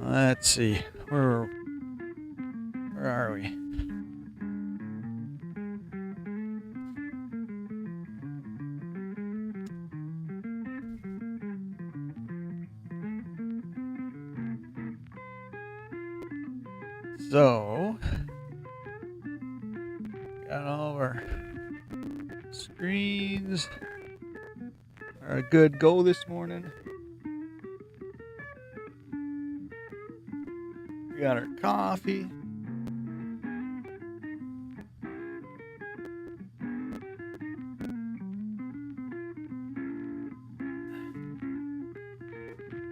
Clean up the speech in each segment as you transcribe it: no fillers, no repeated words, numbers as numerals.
Let's see. Where are we? So, got all of our screens are a good go this morning. We got our coffee.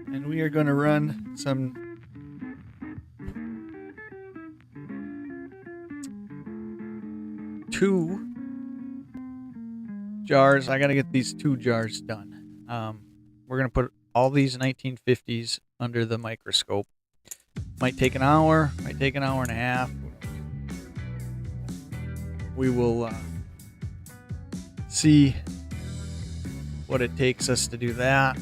And we are going to run some two jars. I got to get these 2 jars done. We're going to put all these 1950s under the microscope. Might take an hour, might take an hour and a half. We will see what it takes us to do that.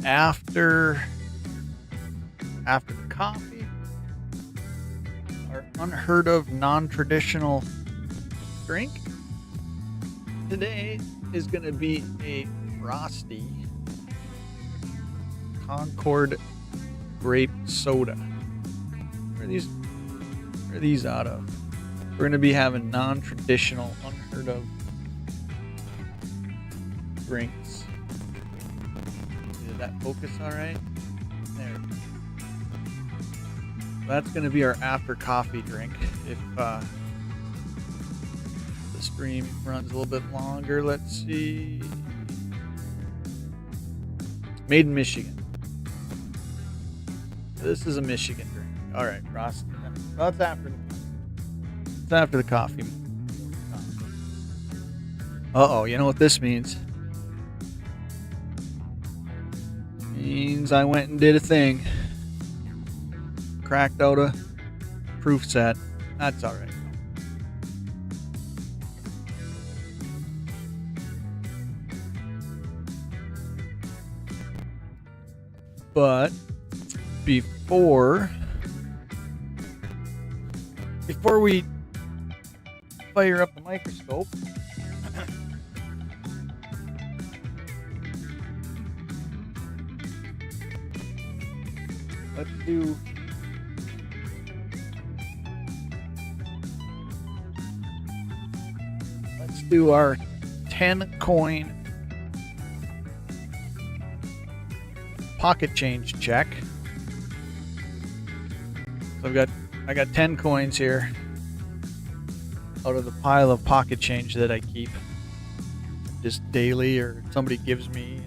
After the coffee, our unheard of non-traditional drink today is going to be a frosty Concord grape soda. Where are these out of? We're going to be having non-traditional, unheard of drinks. Did that focus all right? There. That's going to be our after coffee drink. If the stream runs a little bit longer, let's see. Made in Michigan. This is a Michigan drink. All right, Ross. That's after. It's after the coffee. Uh-oh, you know what this means? Means I went and did a thing. Cracked out a proof set. That's all right. But before we fire up the microscope, let's do our 10 coin pocket change check. So I got 10 coins here out of the pile of pocket change that I keep just daily or somebody gives me.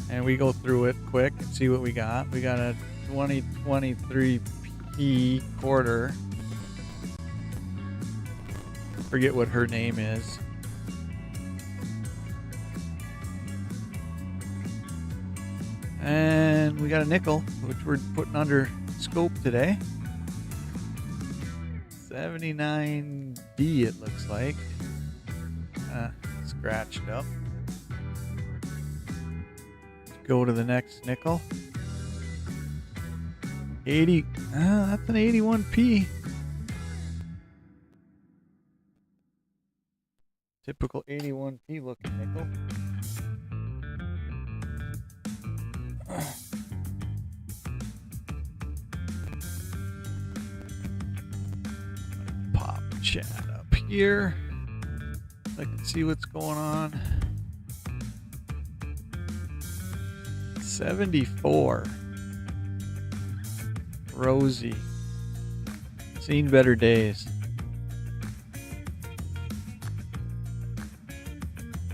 And we go through it quick and see what we got. We got a 2023p quarter. Forget what her name is. And we got a nickel, which we're putting under scope today. 79D it looks like. Scratched up. Let's go to the next nickel. 80. That's an 81p. Typical 81p looking nickel. Pop chat up here so I can see what's going on. 74. Rosie. Seen better days.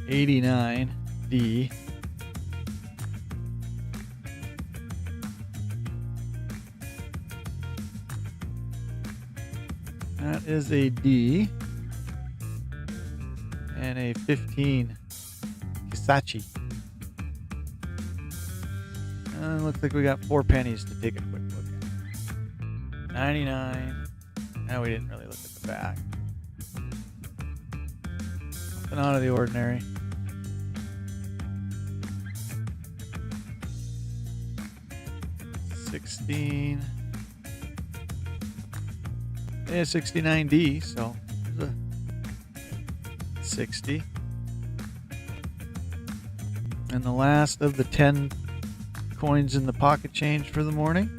89 D. That is a D. And a 15 Kisachi. Looks like we got 4 pennies to take a quick look at. 99. Now we didn't really look at the back. Nothing out of the ordinary. $16. Yeah, 69D, so there's a 60. And the last of the 10 coins in the pocket change for the morning,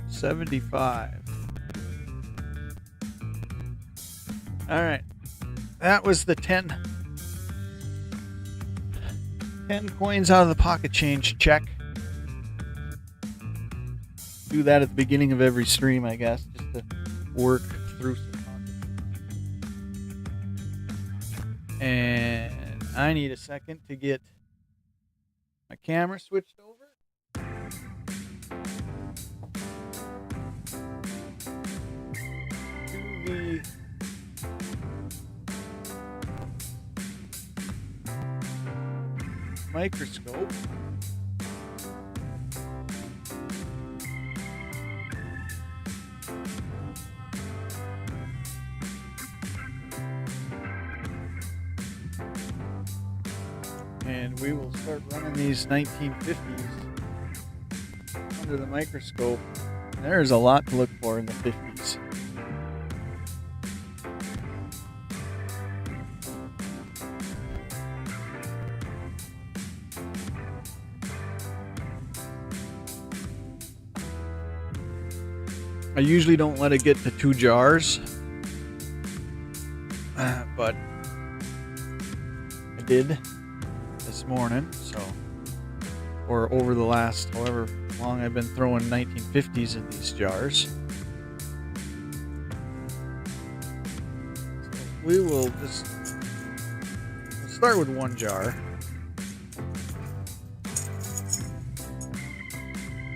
75. All right, that was the 10 coins out of the pocket change check. Do that at the beginning of every stream, I guess, just to work through some pockets. And I need a second to get my camera switched over. To the microscope. And we will start running these 1950s under the microscope. There's a lot to look for in the 50s. I usually don't let it get to 2 jars, but I did this morning, so, or over the last however long I've been throwing 1950s in these jars. So we will we'll start with 1 jar.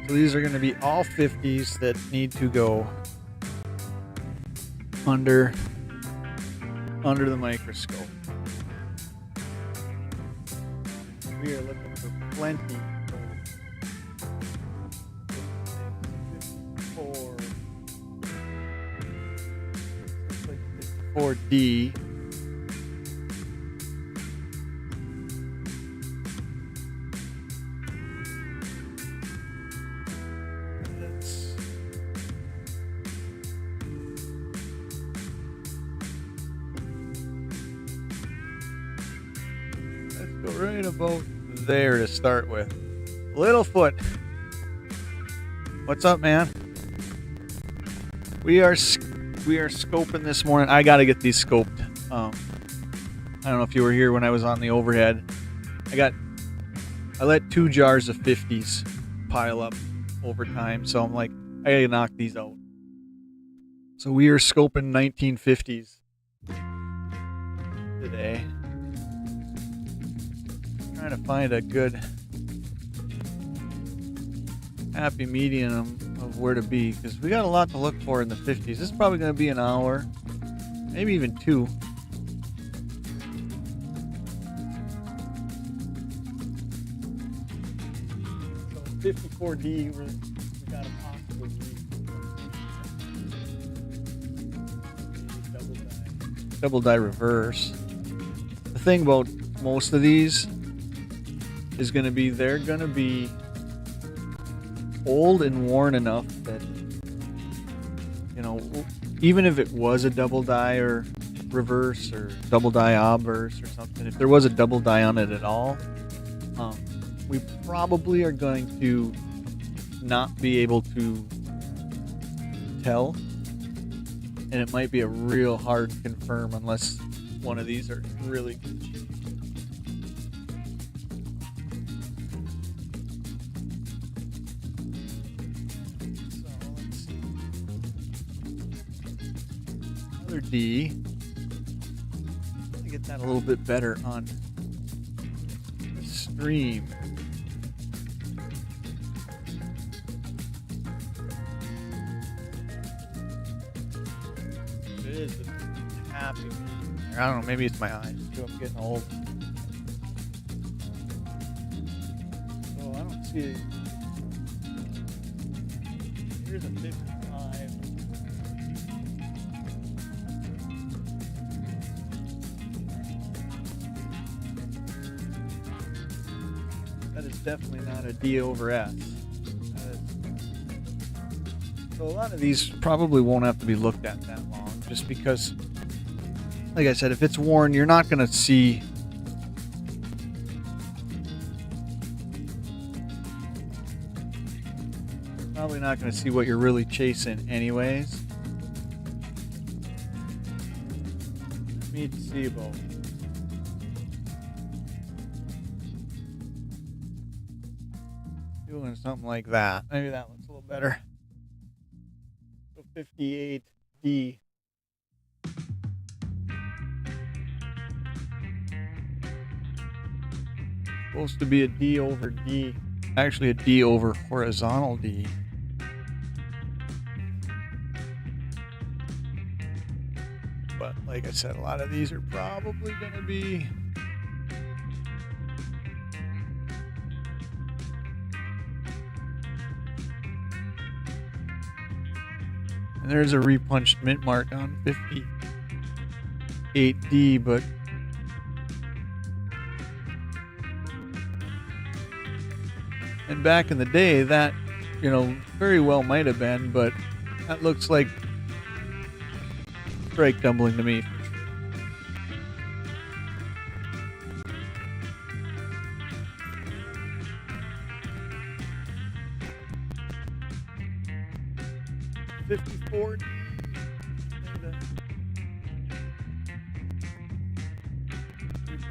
So these are going to be all 50s that need to go under the microscope. We are looking for plenty. 54D. Let's go right about there to start with. Littlefoot, what's up, man? We are scoping this morning. I got to get these scoped. I don't know if you were here when I was on the overhead. I let 2 jars of 50s pile up over time, so I'm like, I gotta knock these out. So we are scoping 1950s today. Trying to find a good happy medium of where to be, because we got a lot to look for in the 50s. This is probably going to be an hour, maybe even 2. So 54D, we got a possible double die reverse. The thing about most of these is going to be they're going to be old and worn enough that, you know, even if it was a double die or reverse or double die obverse or something, if there was a double die on it at all, we probably are going to not be able to tell, and it might be a real hard to confirm unless one of these are really good. D. Let me get that a little bit better on the stream. It is a happy. I don't know, maybe it's my eyes too. I'm getting old. So I don't see. Here's a 55. is definitely not a D over S. So a lot of these probably won't have to be looked at that long, just because, like I said, if it's worn, you're not going to see probably not going to see what you're really chasing anyways. Let me see about doing something like that. Maybe that looks a little better. So 58D. Supposed to be a D over D. Actually a D over horizontal D. But like I said, a lot of these are probably going to be and there's a repunched mint mark on 58D, but and back in the day that, very well might have been, but that looks like strike doubling to me for sure. $54.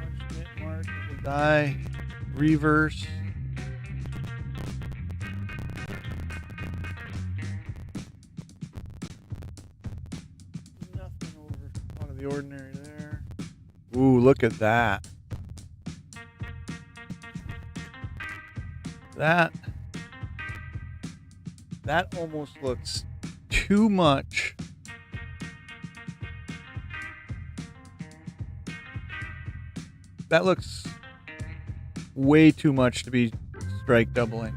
Punch mint mark, double die, reverse. The ordinary there. Ooh, look at that. That almost looks too much. That looks way too much to be strike doubling.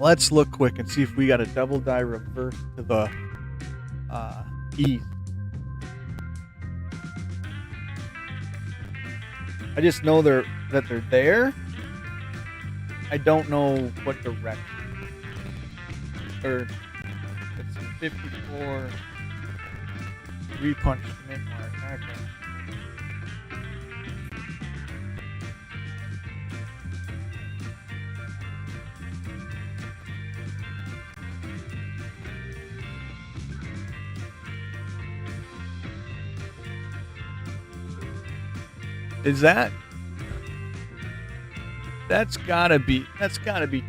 Let's look quick and see if we got a double die reverse to the east. I just know that they're there. I don't know what direction. Or it's 54 repunch mint mark. Okay. Is that's gotta be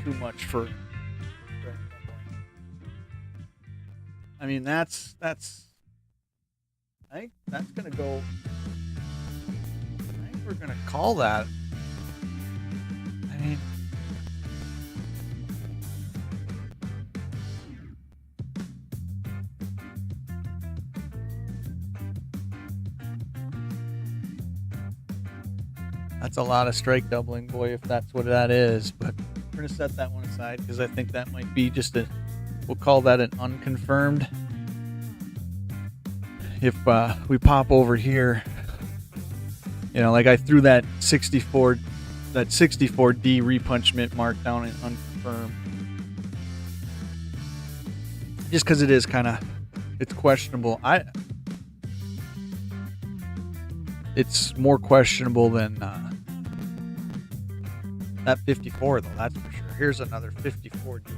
too much for. I mean, that's. I think that's gonna go. I think we're gonna call that. I mean. That's a lot of strike doubling, boy, if that's what that is. But we're going to set that one aside because I think that might be just we'll call that an unconfirmed. If we pop over here, like I threw that 64D repunch mint mark down in unconfirmed. Just because it is it's questionable. It's more questionable than that 54, though, that's for sure. Here's another 54D.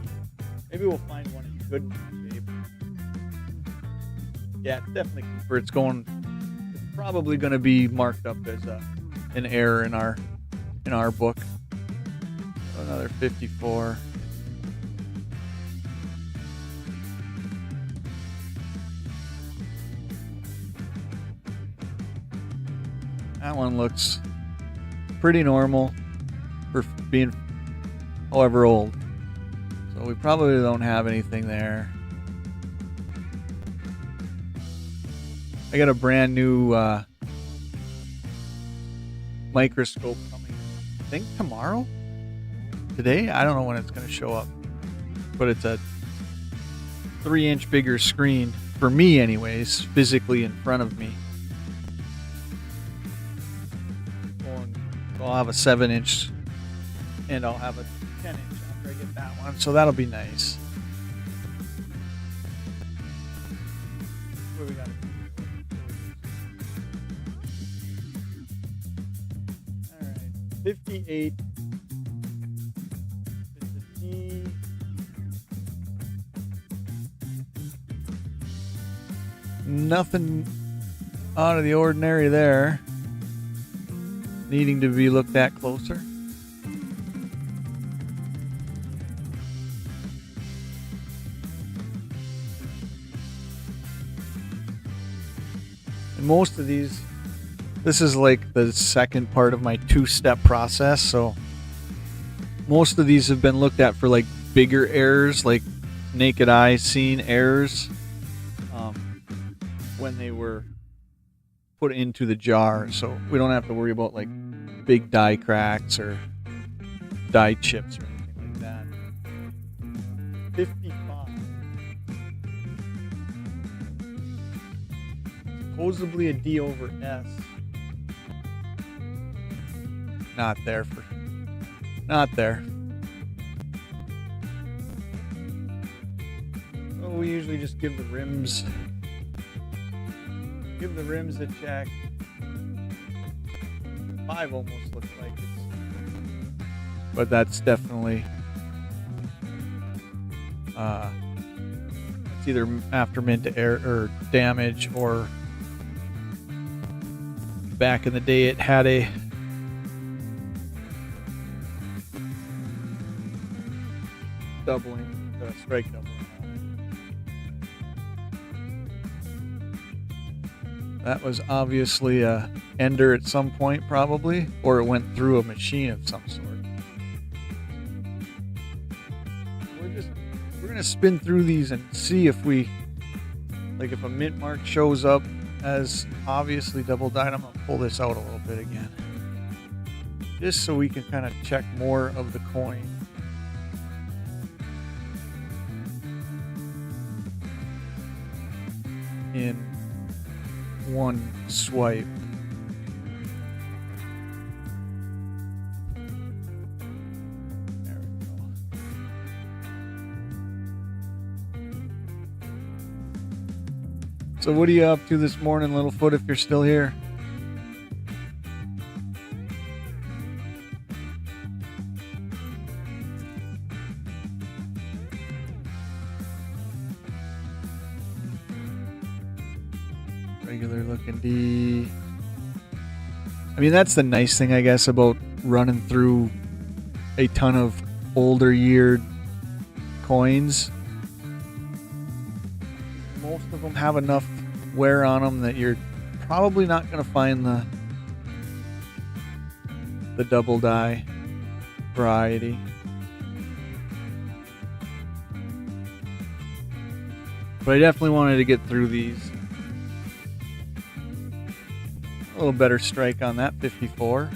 Maybe we'll find one in good shape. Yeah, it's definitely Cooper. It's probably going to be marked up as an error in our book. So another 54. That one looks pretty normal for being however old. So we probably don't have anything there. I got a brand new microscope coming, I think tomorrow? Today? I don't know when it's going to show up. But it's a 3-inch bigger screen for me anyways, physically in front of me. So I'll have a 7-inch and I'll have a 10-inch after I get that one, so that'll be nice. What we got? All right, 58 is the T. Nothing out of the ordinary there. Needing to be looked at closer. And most of these, this is like the second part of my 2-step process, so most of these have been looked at for like bigger errors, like naked eye seen errors, when they were put into the jar, so we don't have to worry about like big die cracks or die chips or anything like that. 55. Supposedly a D over S. Not there. So we usually just give the rims a check. 5 almost looks like it's, but that's definitely it's either after mint error or damage, or back in the day it had a strike doubling. That was obviously a ender at some point, probably, or it went through a machine of some sort. We're gonna spin through these and see if we, like, if a mint mark shows up as obviously double dyed. I'm gonna pull this out a little bit again, just so we can kind of check more of the coin. In one swipe. There we go. So what are you up to this morning, Littlefoot, if you're still here? Regular looking D. I mean, that's the nice thing, I guess, about running through a ton of older year coins. Most of them have enough wear on them that you're probably not going to find the double die variety. But I definitely wanted to get through these. A little better strike on that 54.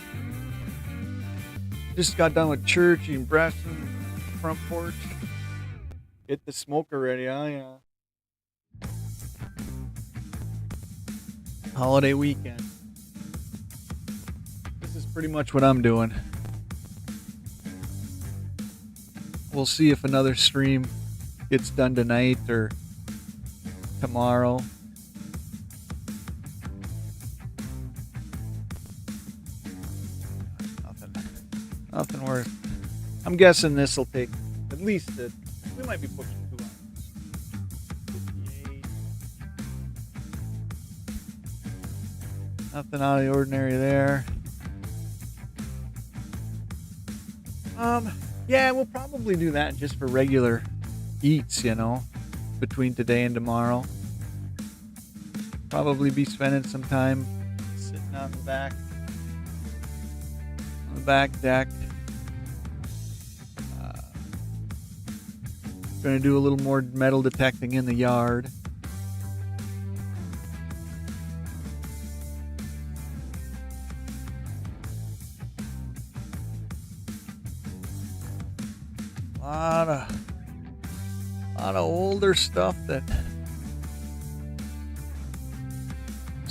Just got done with church and breast and front porch. Get the smoker ready, yeah. Holiday weekend. This is pretty much what I'm doing. We'll see if another stream gets done tonight or tomorrow. Nothing worth. I'm guessing this will take at least we might be pushing 2 hours. 58. Nothing out of the ordinary there. Yeah, we'll probably do that just for regular eats, between today and tomorrow. Probably be spending some time sitting on the back deck. Going to do a little more metal detecting in the yard. A lot of older stuff that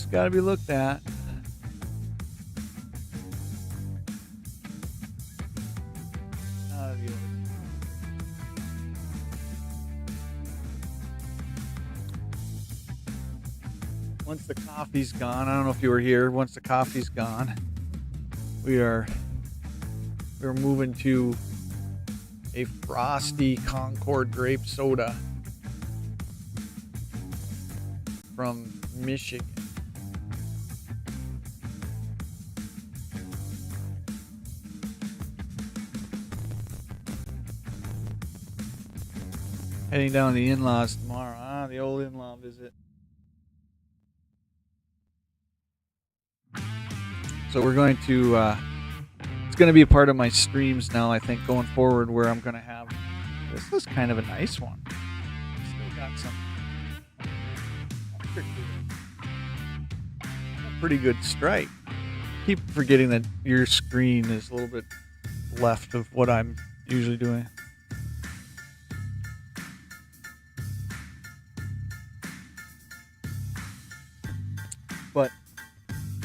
It's got to be looked at. Once the coffee's gone, I don't know if you were here. Once the coffee's gone, we're moving to a frosty Concord grape soda from Michigan. Heading down to the in-laws tomorrow. The old in-law visit. So we're going to, it's going to be a part of my streams now, I think, going forward, where I'm going to have, this is kind of a nice one. Still got some pretty good stripe. Keep forgetting that your screen is a little bit left of what I'm usually doing. But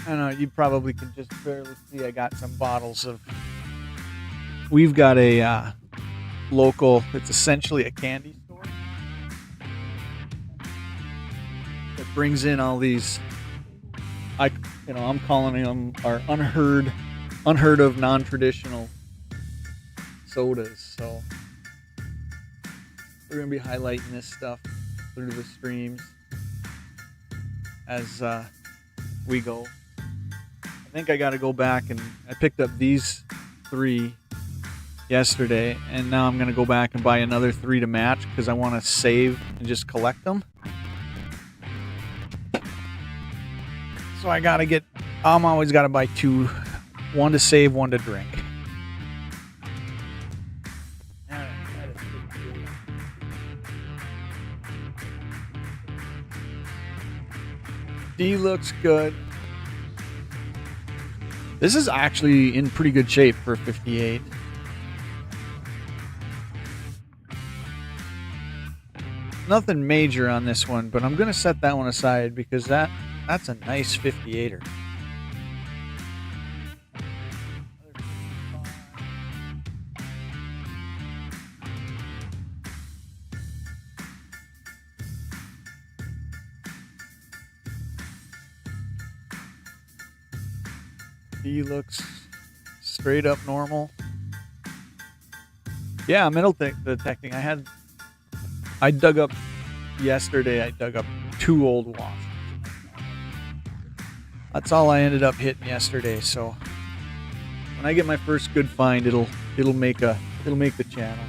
I don't know, you probably can just barely see I got some bottles of, we've got a local, it's essentially a candy store that brings in all these, I'm calling them our unheard of non-traditional sodas. So we're going to be highlighting this stuff through the streams as we go. I think I got to go back, and I picked up these 3 yesterday, and now I'm going to go back and buy another 3 to match because I want to save and just collect them. So I got to get, I'm always got to buy 2, 1 to save, 1 to drink. D looks good. This is actually in pretty good shape for 58. Nothing major on this one, but I'm going to set that one aside because that's a nice 58er. He looks straight up normal. Yeah, metal detecting. I dug up yesterday. I dug up 2 old wasps. That's all I ended up hitting yesterday. So when I get my first good find, it'll make the channel.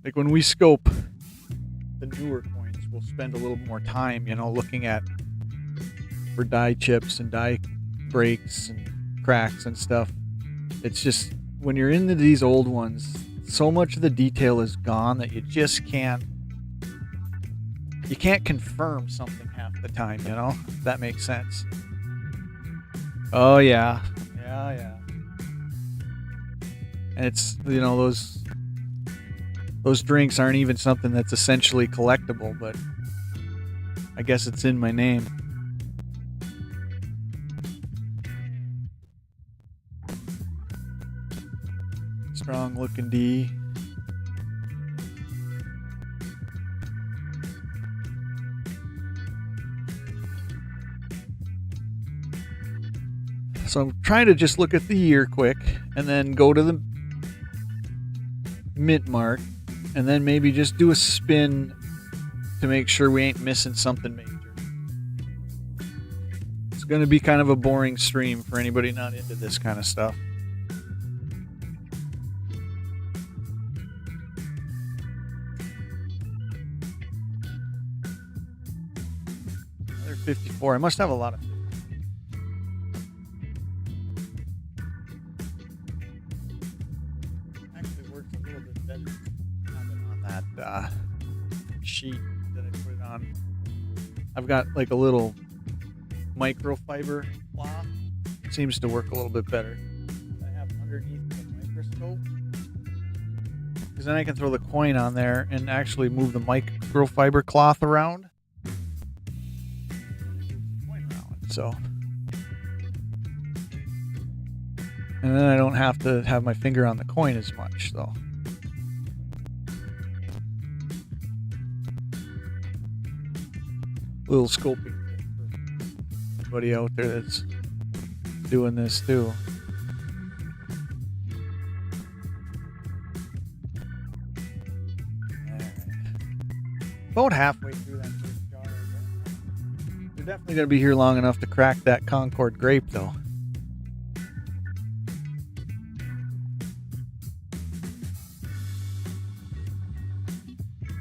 Like when we scope the newer coins, we'll spend a little more time, looking at for die chips and die breaks and cracks and stuff. It's just when you're into these old ones, so much of the detail is gone that you just can't confirm something half the time, if that makes sense. Oh yeah. And it's, those drinks aren't even something that's essentially collectible, but I guess it's in my name. Strong looking D. So I'm trying to just look at the year quick and then go to the mint mark and then maybe just do a spin to make sure we ain't missing something major. It's going to be kind of a boring stream for anybody not into this kind of stuff. Another 54. I must have a lot of. Actually works a little bit better on that sheet that I put it on. I've got like a little microfiber cloth. Seems to work a little bit better. I have underneath the microscope because then I can throw the coin on there and actually move the microfiber cloth around. So, and then I don't have to have my finger on the coin as much, so. Little scoping tip for anybody out there that's doing this too. About halfway through that first jar. We're definitely going to be here long enough to crack that Concord grape, though.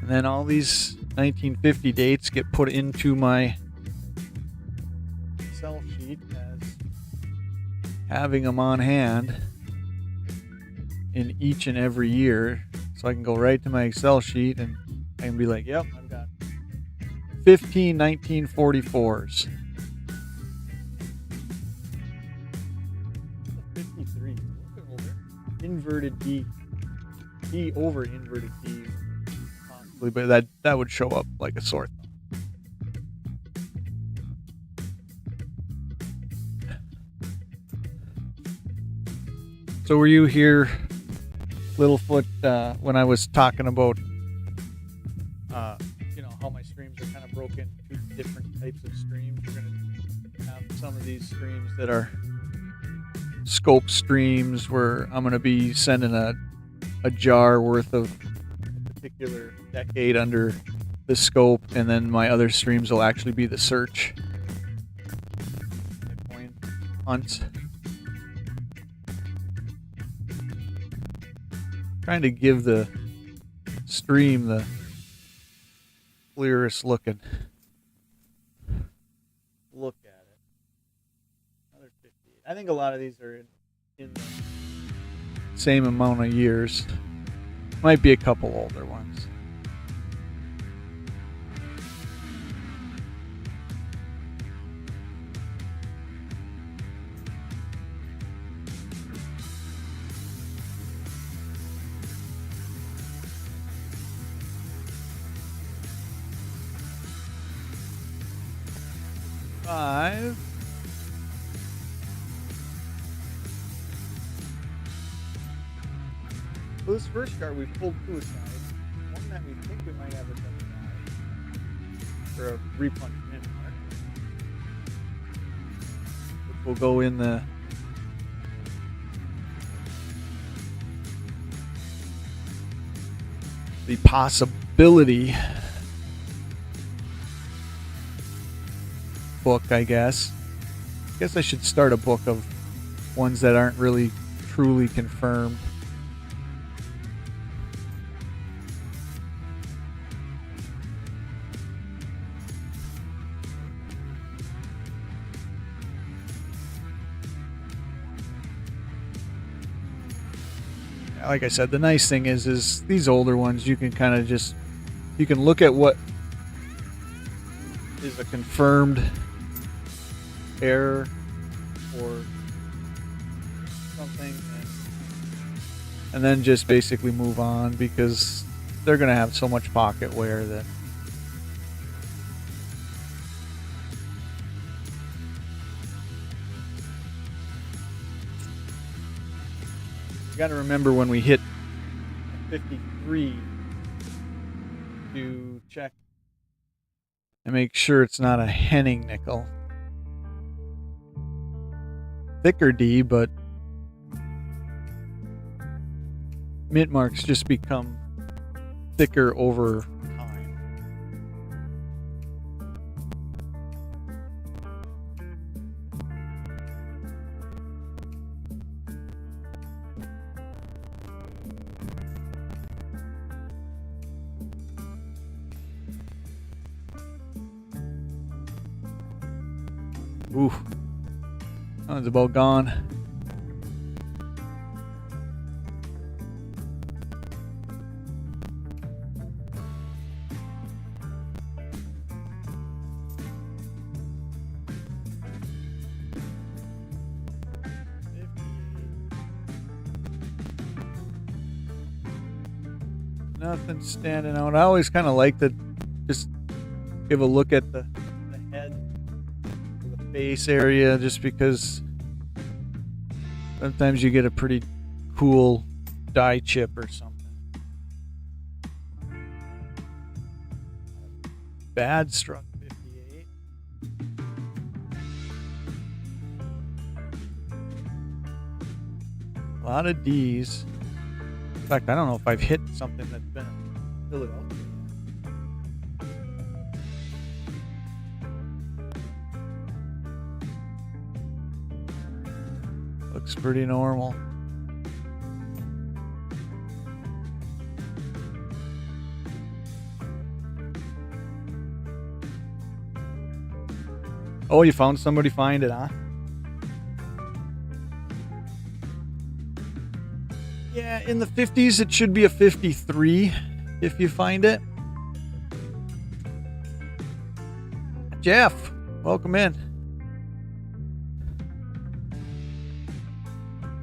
And then all these 1950 dates get put into my Excel sheet as having them on hand in each and every year. So I can go right to my Excel sheet and I can be like, yep, I've got 15 1944s. 53. A little bit older. Inverted D. D over inverted D. Possibly, but that would show up like a sore thumb. So were you here, Littlefoot, when I was talking about how my streams are kind of broken into different types of streams? We're going to have some of these streams that are scope streams where I'm going to be sending a jar worth of a particular decade under the scope, and then my other streams will actually be the search, the coin hunts. Trying to give the stream the clearest looking look at it. Another 58. I think a lot of these are in the same amount of years. Might be a couple older ones. Five. So this first card we pulled two aside. One that we think we might have a double die for a replenishment mark, which will go in the possibility book, I guess. I guess I should start a book of ones that aren't really truly confirmed. Like I said, the nice thing is these older ones, you can kind of just, you can look at what is a confirmed error or something, and then just basically move on, because they're going to have so much pocket wear that you got to remember when we hit 53 to check and make sure it's not a Henning nickel. Thicker D, but mint marks just become thicker over time. Ooh. That one's about gone. Nothing standing out. I always kind of like to just give a look at the head, the face area, just because sometimes you get a pretty cool die chip or something. Bad struck 58. A lot of D's. In fact, I don't know if I've hit something that's been a Philadelphia. Looks pretty normal. Oh, you found somebody find it, huh? Yeah, in the 50s, it should be a 53 if you find it. Jeff, welcome in.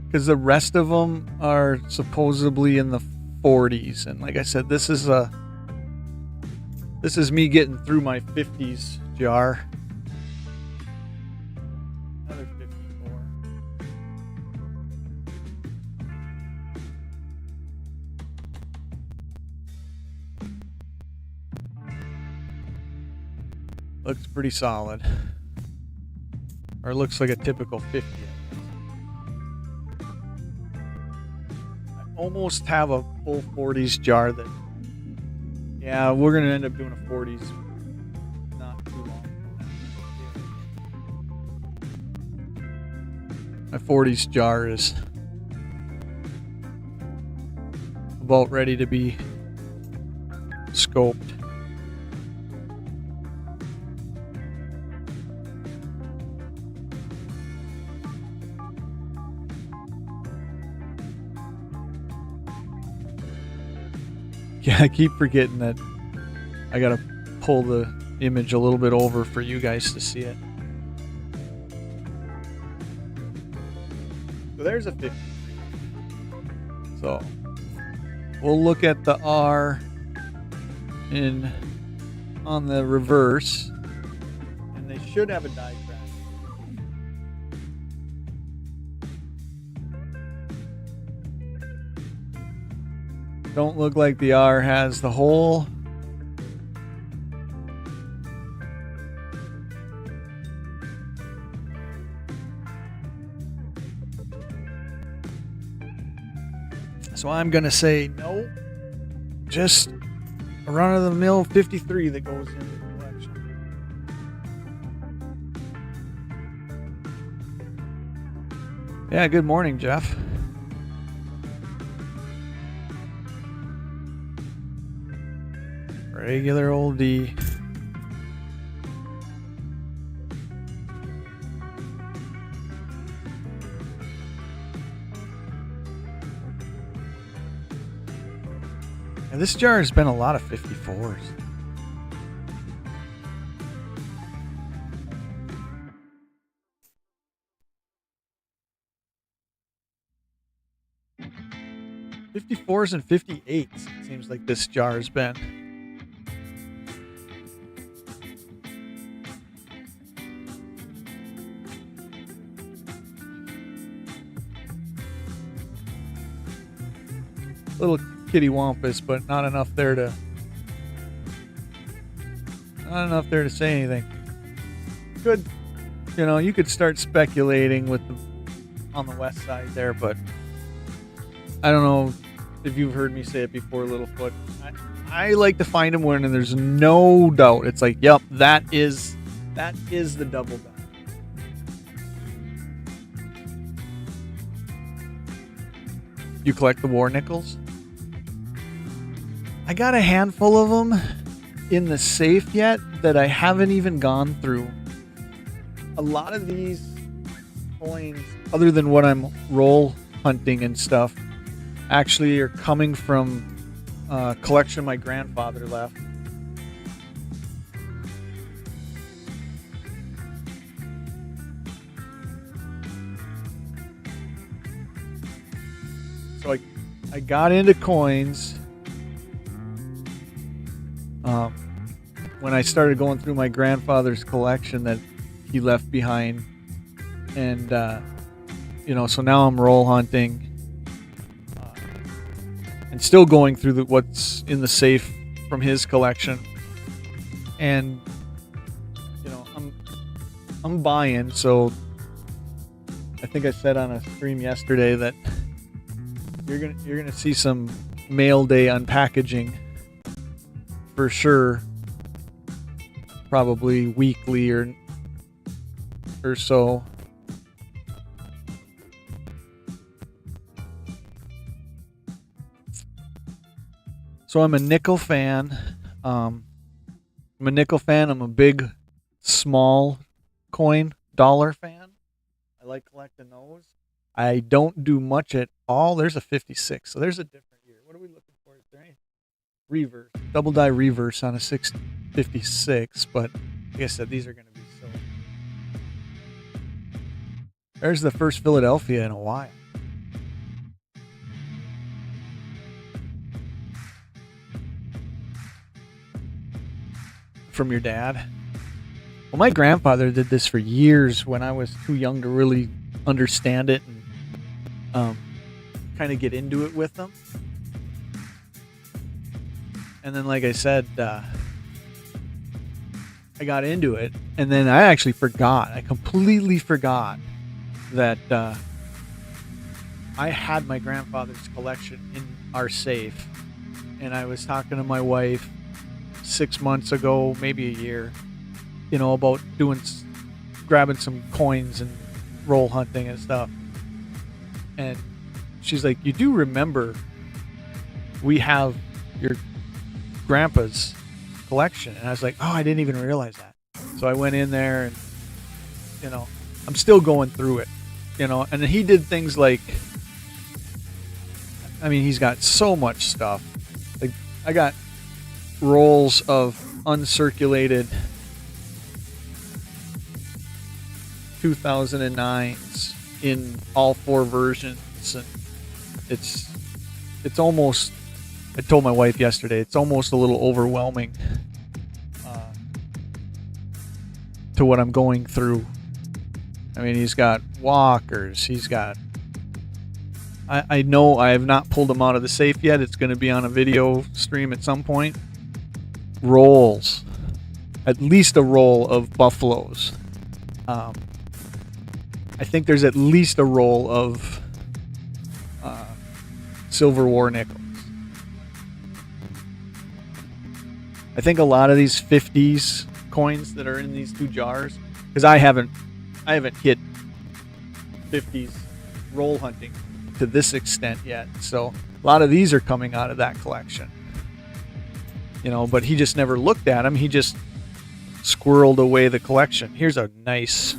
Because the rest of them are supposedly in the 40s. And like I said, this is me getting through my 50s jar. Another 54. Looks pretty solid. Or it looks like a typical 50. I almost have a full 40s jar that, yeah, we're going to end up doing a 40s not too long. My 40s jar is about ready to be scoped. Yeah, I keep forgetting that I gotta pull the image a little bit over for you guys to see it. So there's a 53. So we'll look at the R on the reverse, and they should have a die crack. Don't look like the R has the hole. So I'm going to say no. Just a run-of-the-mill 53 that goes into the collection. Yeah, good morning, Jeff. Regular old D. And this jar has been a lot of 54s. '54s and '58s. It seems like this jar has been. Little kitty wampus, but not enough there to say anything. Good, you could start speculating with on the west side there, but I don't know if you've heard me say it before, Littlefoot. I like to find them when there's no doubt. It's like, yep, that is the double die. You collect the war nickels? I got a handful of them in the safe yet that I haven't even gone through. A lot of these coins, other than what I'm roll hunting and stuff, actually are coming from a collection my grandfather left. So I got into coins when I started going through my grandfather's collection that he left behind, and so now I'm roll hunting and still going through what's in the safe from his collection, and I'm buying. So I think I said on a stream yesterday that you're gonna see some mail day unpackaging for sure, probably weekly or so. So I'm a nickel fan. I'm a big small coin dollar fan. I like collecting those. I don't do much at all. There's a 56, so there's a different year. What are we looking for? Is there any reverse, double die reverse on a 656? But like I said, these are going to be so. There's the first Philadelphia in a while. From your dad? Well, my grandfather did this for years when I was too young to really understand it and kind of get into it with them. And then, like I said, I got into it, and then I actually forgot. I completely forgot that I had my grandfather's collection in our safe, and I was talking to my wife 6 months ago, maybe a year, about grabbing some coins and roll hunting and stuff. And she's like, "You do remember we have your grandpa's collection?" And I was like, "Oh, I didn't even realize that." So I went in there and, I'm still going through it, and he did things like, he's got so much stuff. Like, I got rolls of uncirculated 2009s in all four versions, and it's almost, I told my wife yesterday, it's almost a little overwhelming to what I'm going through. He's got walkers, he's got, I know I have not pulled them out of the safe yet. It's going to be on a video stream at some point. Rolls, at least a roll of buffaloes. I think there's at least a roll of Silver War nickels. I think a lot of these 50s coins that are in these two jars, because I haven't hit 50s roll hunting to this extent yet, so a lot of these are coming out of that collection. But he just never looked at them. He just squirreled away the collection. Here's a nice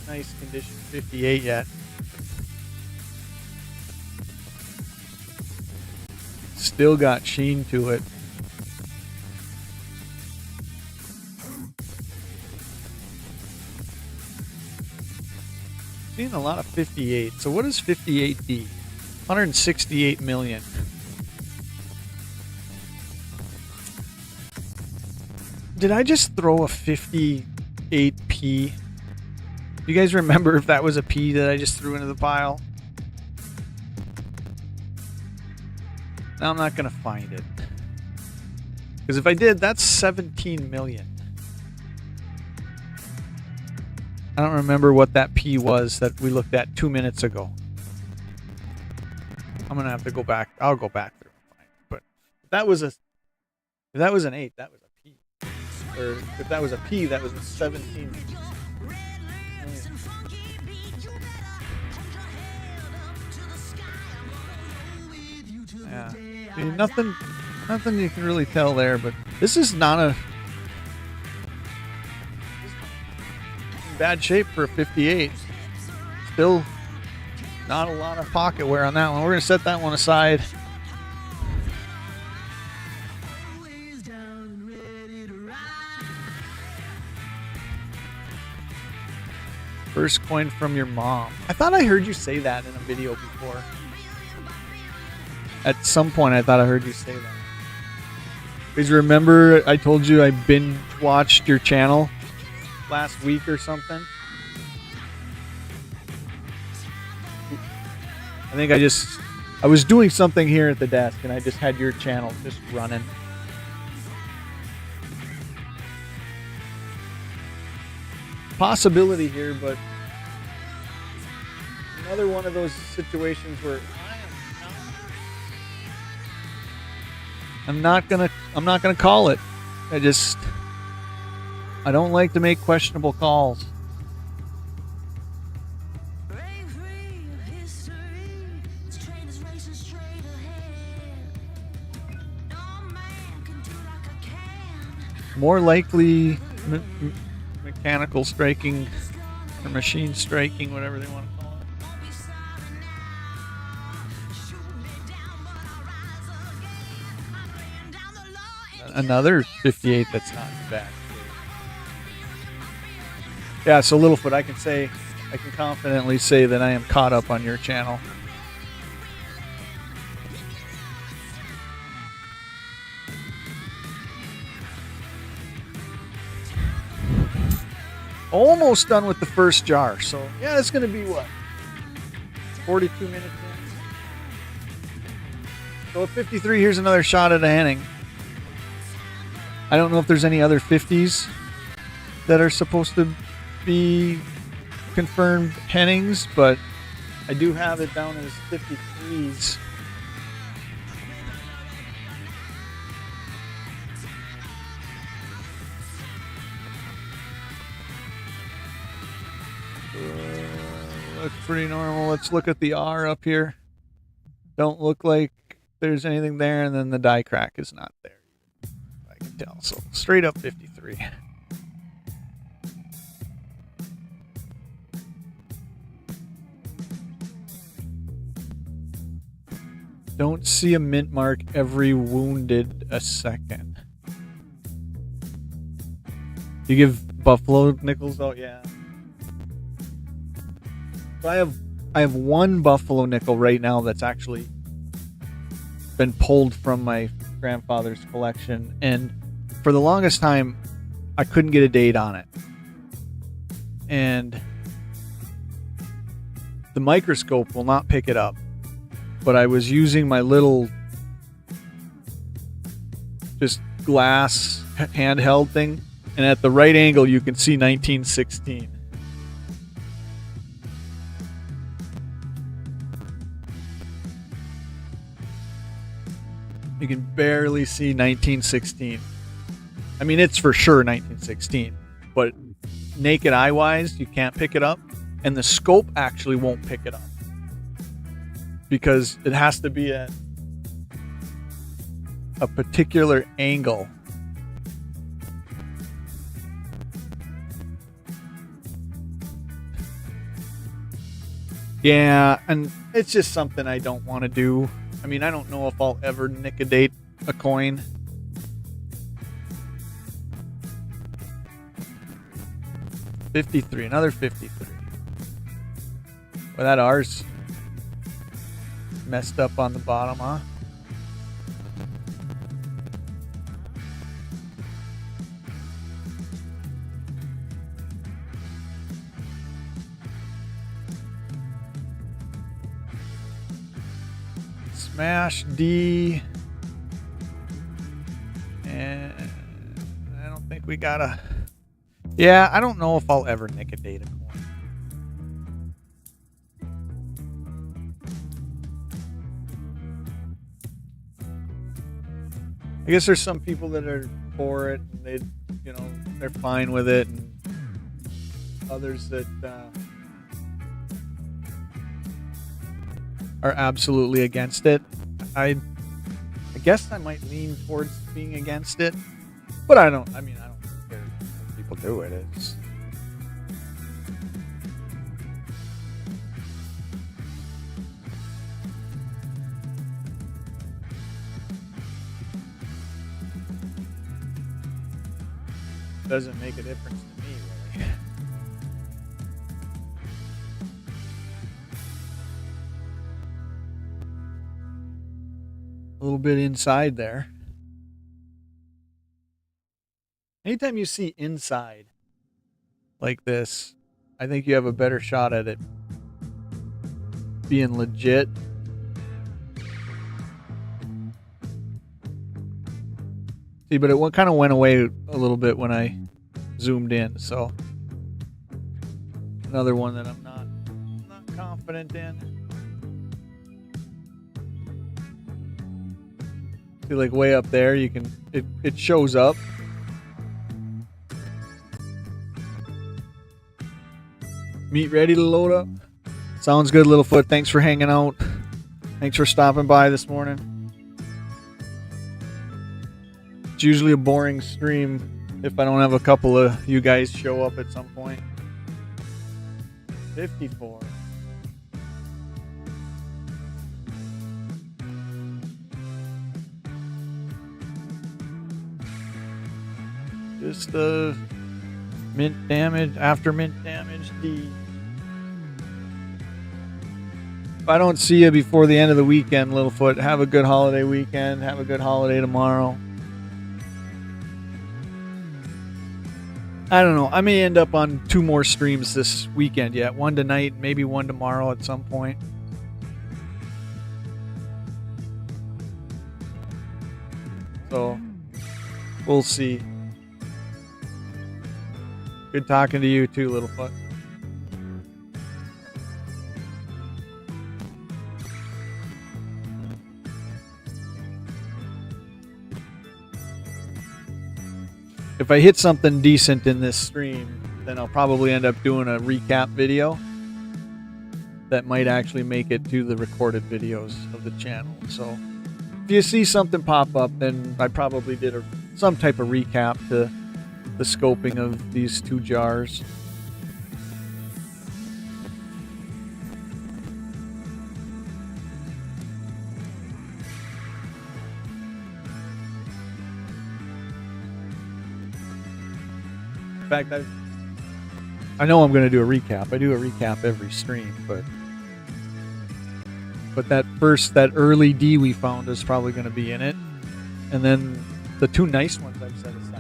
condition 58 yet. Still got sheen to it. Seeing a lot of 58. So what does 58 be? 168 million. Did I just throw a 58p? Do you guys remember if that was a P that I just threw into the pile? Now I'm not going to find it. Because if I did, that's 17 million. I don't remember what that P was that we looked at 2 minutes ago. I'm going to have to go back. I'll go back through and find it. But if that was an 8, that was a P. Or if that was a P, that was a 17. Yeah. See, nothing you can really tell there, but this is not in bad shape for a 58. Still not a lot of pocket wear on that one. We're going to set that one aside. First coin from your mom. I thought I heard you say that in a video before. At some point I thought I heard you say that. Because remember, I told you I binge watched your channel last week or something. I think I was doing something here at the desk and I just had your channel just running. Possibility here, but another one of those situations where I'm not gonna call it. I don't like to make questionable calls. More likely mechanical striking or machine striking, whatever they want to call it. Another 58 that's not bad. Yeah, so Littlefoot, I can confidently say that I am caught up on your channel. Almost done with the first jar, so yeah, it's gonna be what, 42 minutes in. So at 53, here's another shot at a Henning. I don't know if there's any other 50s that are supposed to be confirmed Hennings, but I do have it down as 53s. Looks pretty normal. Let's look at the R up here. Don't look like there's anything there, and then the die crack is not there. I can tell. So straight up 53. Don't see a mint mark every wounded a second. You give Buffalo nickels out? Yeah. So I have one Buffalo nickel right now that's actually been pulled from my grandfather's collection, and for the longest time I couldn't get a date on it. And the microscope will not pick it up. But I was using my little just glass handheld thing, and at the right angle you can see 1916. You can barely see 1916. I mean, it's for sure 1916, but naked eye wise you can't pick it up, and the scope actually won't pick it up because it has to be at a particular angle. Yeah, and it's just something I don't want to do. I mean, I don't know if I'll ever nick a date a coin. $53, another 53. Well, that R's messed up on the bottom, huh? Smash D. And I don't think we got a... Yeah, I don't know if I'll ever nick a data coin. I guess there's some people that are for it, and they, you know, they're fine with it, and others that are absolutely against it. I guess I might lean towards being against it, but I don't care if people do it. It's doesn't make a difference to me, really. A little bit inside there. anytime you see inside like this, I think you have a better shot at it being legit. See, but it kind of went away a little bit when I zoomed in, so another one that I'm not confident in. See, like way up there, you can it shows up. Meat ready to load up. Sounds good, Littlefoot. Thanks for hanging out. Thanks for stopping by this morning. It's usually a boring stream if I don't have a couple of you guys show up at some point. 54. Just mint damage, after mint damage, D. If I don't see you before the end of the weekend, Littlefoot, have a good holiday weekend. Have a good holiday tomorrow. I don't know. I may end up on 2 more streams this weekend yet. One tonight, maybe one tomorrow at some point. So, we'll see. Good talking to you too, Littlefoot. If I hit something decent in this stream, then I'll probably end up doing a recap video that might actually make it to the recorded videos of the channel. So if you see something pop up, then I probably did some type of recap to the scoping of these 2 jars. In fact, I know I'm going to do a recap. I do a recap every stream, but that early D we found is probably going to be in it, and then the 2 nice ones I've set aside.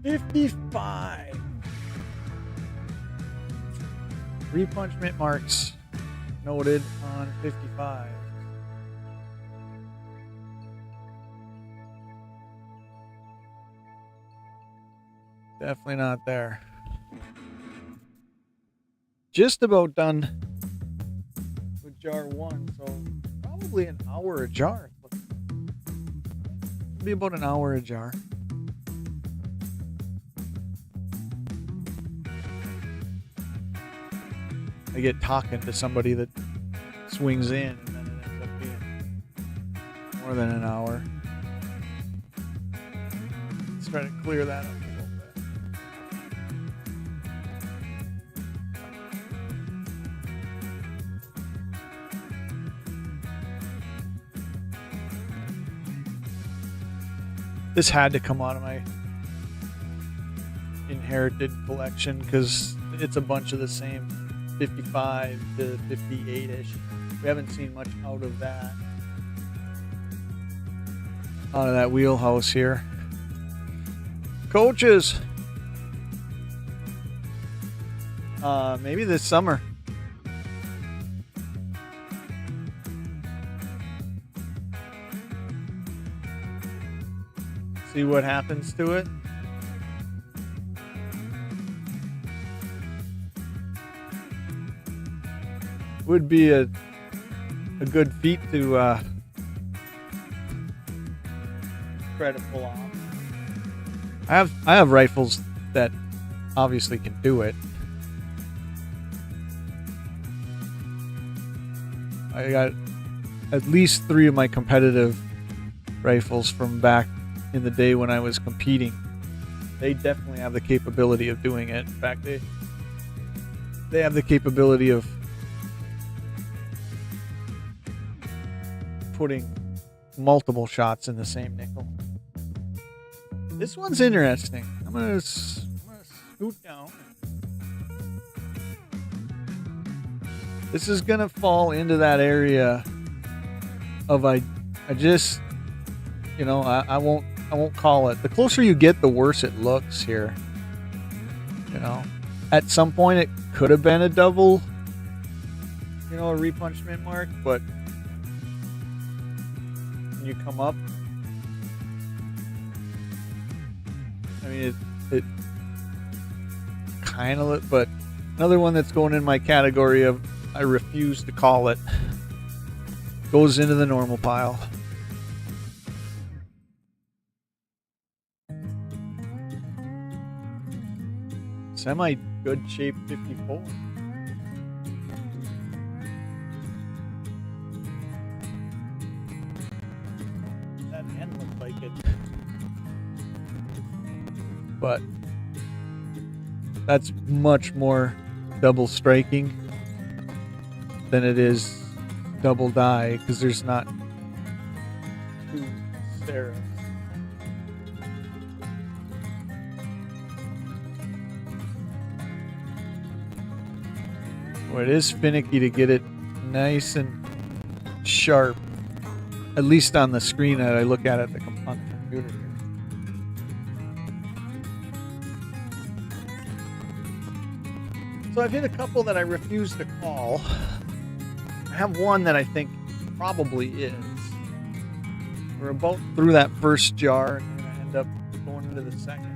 55. 3 punch mint marks noted on 55. Definitely not there. Just about done with jar 1, so probably an hour a jar. It'll be about an hour a jar. I get talking to somebody that swings in, and then it ends up being more than an hour. Let's try to clear that up a little bit. This had to come out of my inherited collection because it's a bunch of the same 55 to 58-ish. We haven't seen much out of that. Out of that wheelhouse here. Coaches! Maybe this summer. See what happens to it. Would be a good feat to try to pull off. I have rifles that obviously can do it. I got at least 3 of my competitive rifles from back in the day when I was competing. They definitely have the capability of doing it. In fact, they have the capability of putting multiple shots in the same nickel. This one's interesting. I'm gonna scoot down. This is gonna fall into that area of I just, you know, I won't call it. The closer you get, the worse it looks here. You know, at some point it could have been a double, you know, a repunched mint mark, but when you come up, I mean, it kind of, but another one that's going in my category of I refuse to call it, goes into the normal pile. Semi good shape 54. That end looked like it. But that's much more double striking than it is double die, because there's not two serifs. Well, it is finicky to get it nice and sharp, at least on the screen that I look at on the computer here. So I've hit a couple that I refuse to call. I have one that I think probably is. We're about through that first jar, and we're going to end up going into the second.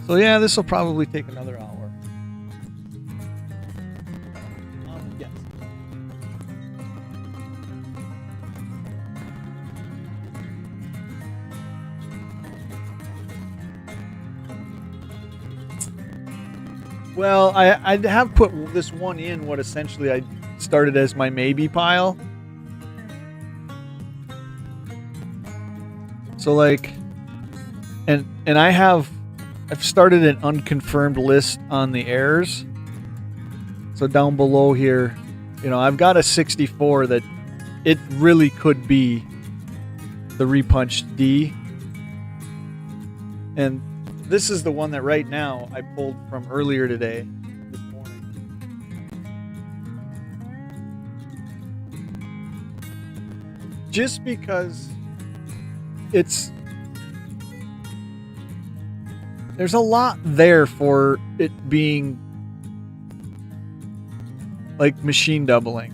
So yeah, this will probably take another hour. Yes. Well, I have put this one in what essentially I started as my maybe pile. So like, and I've started an unconfirmed list on the errors. So down below here, you know, I've got a 64 that it really could be the repunched D. And this is the one that right now I pulled from earlier today, this morning. Just because there's a lot there for it being like machine doubling.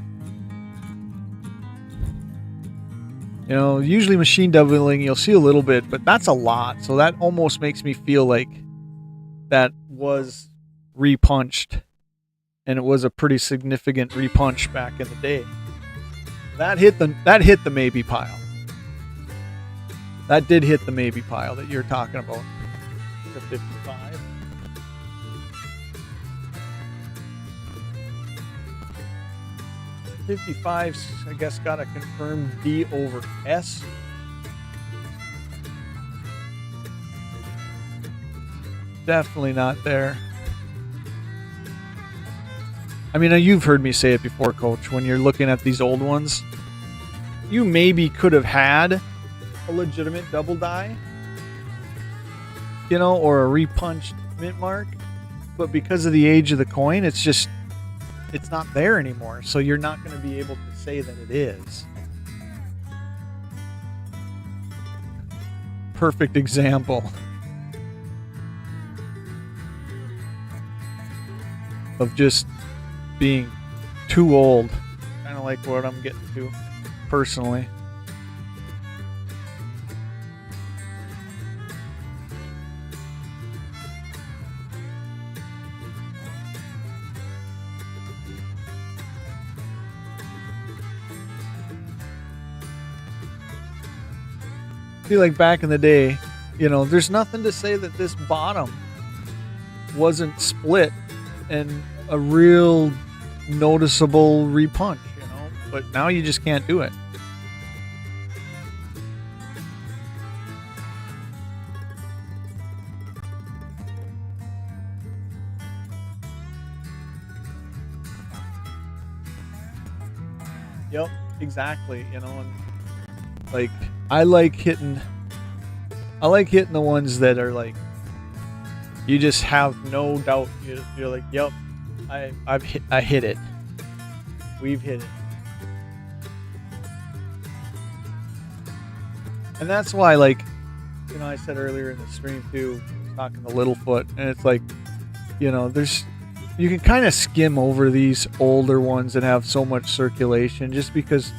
You know, usually machine doubling, you'll see a little bit, but that's a lot. So that almost makes me feel like that was repunched, and it was a pretty significant repunch back in the day. That hit the maybe pile. That did hit the maybe pile that you're talking about. 55. '55's, I guess, got a confirmed D over S. Definitely not there. I mean, you've heard me say it before, Coach. When you're looking at these old ones, you maybe could have had a legitimate double die, you know, or a repunched mint mark, but because of the age of the coin, it's not there anymore. So you're not going to be able to say that it is. Perfect example of just being too old. Kind of like what I'm getting to personally. See, like back in the day, you know, there's nothing to say that this bottom wasn't split and a real noticeable repunch, you know, but now you just can't do it. Yep, exactly. You know, and like I like hitting the ones that are like you just have no doubt. You're like, yep, I hit it. We've hit it. And that's why, like, you know, I said earlier in the stream too, talking to Littlefoot, and it's like, you know, you can kind of skim over these older ones that have so much circulation just because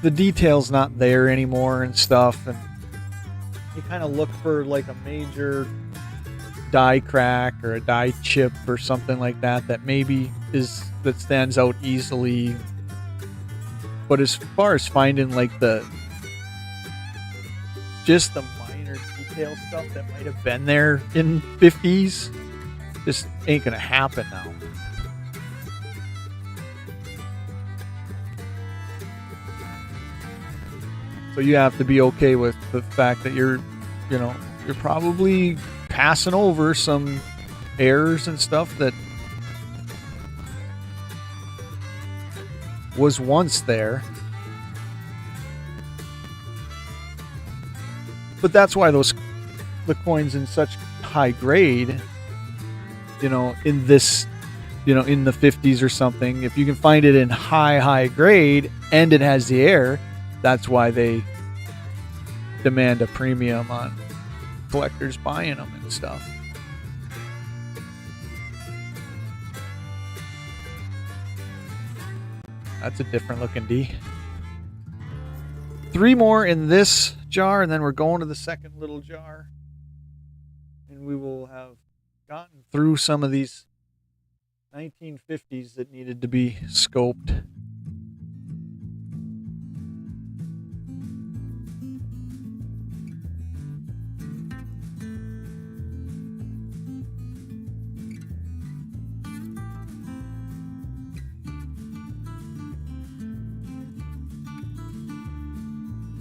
the detail's not there anymore and stuff, and you kind of look for like a major die crack or a die chip or something like that maybe that stands out easily. But as far as finding like just the minor detail stuff that might have been there in 50s, just ain't gonna happen now. So you have to be okay with the fact that you're probably passing over some errors and stuff that was once there. But that's why the coins in such high grade, you know, in this, you know, in the 50s or something, if you can find it in high grade and it has the air, that's why they demand a premium on collectors buying them and stuff. That's a different looking D. 3 more in this jar, and then we're going to the second little jar. And we will have gotten through some of these 1950s that needed to be scoped.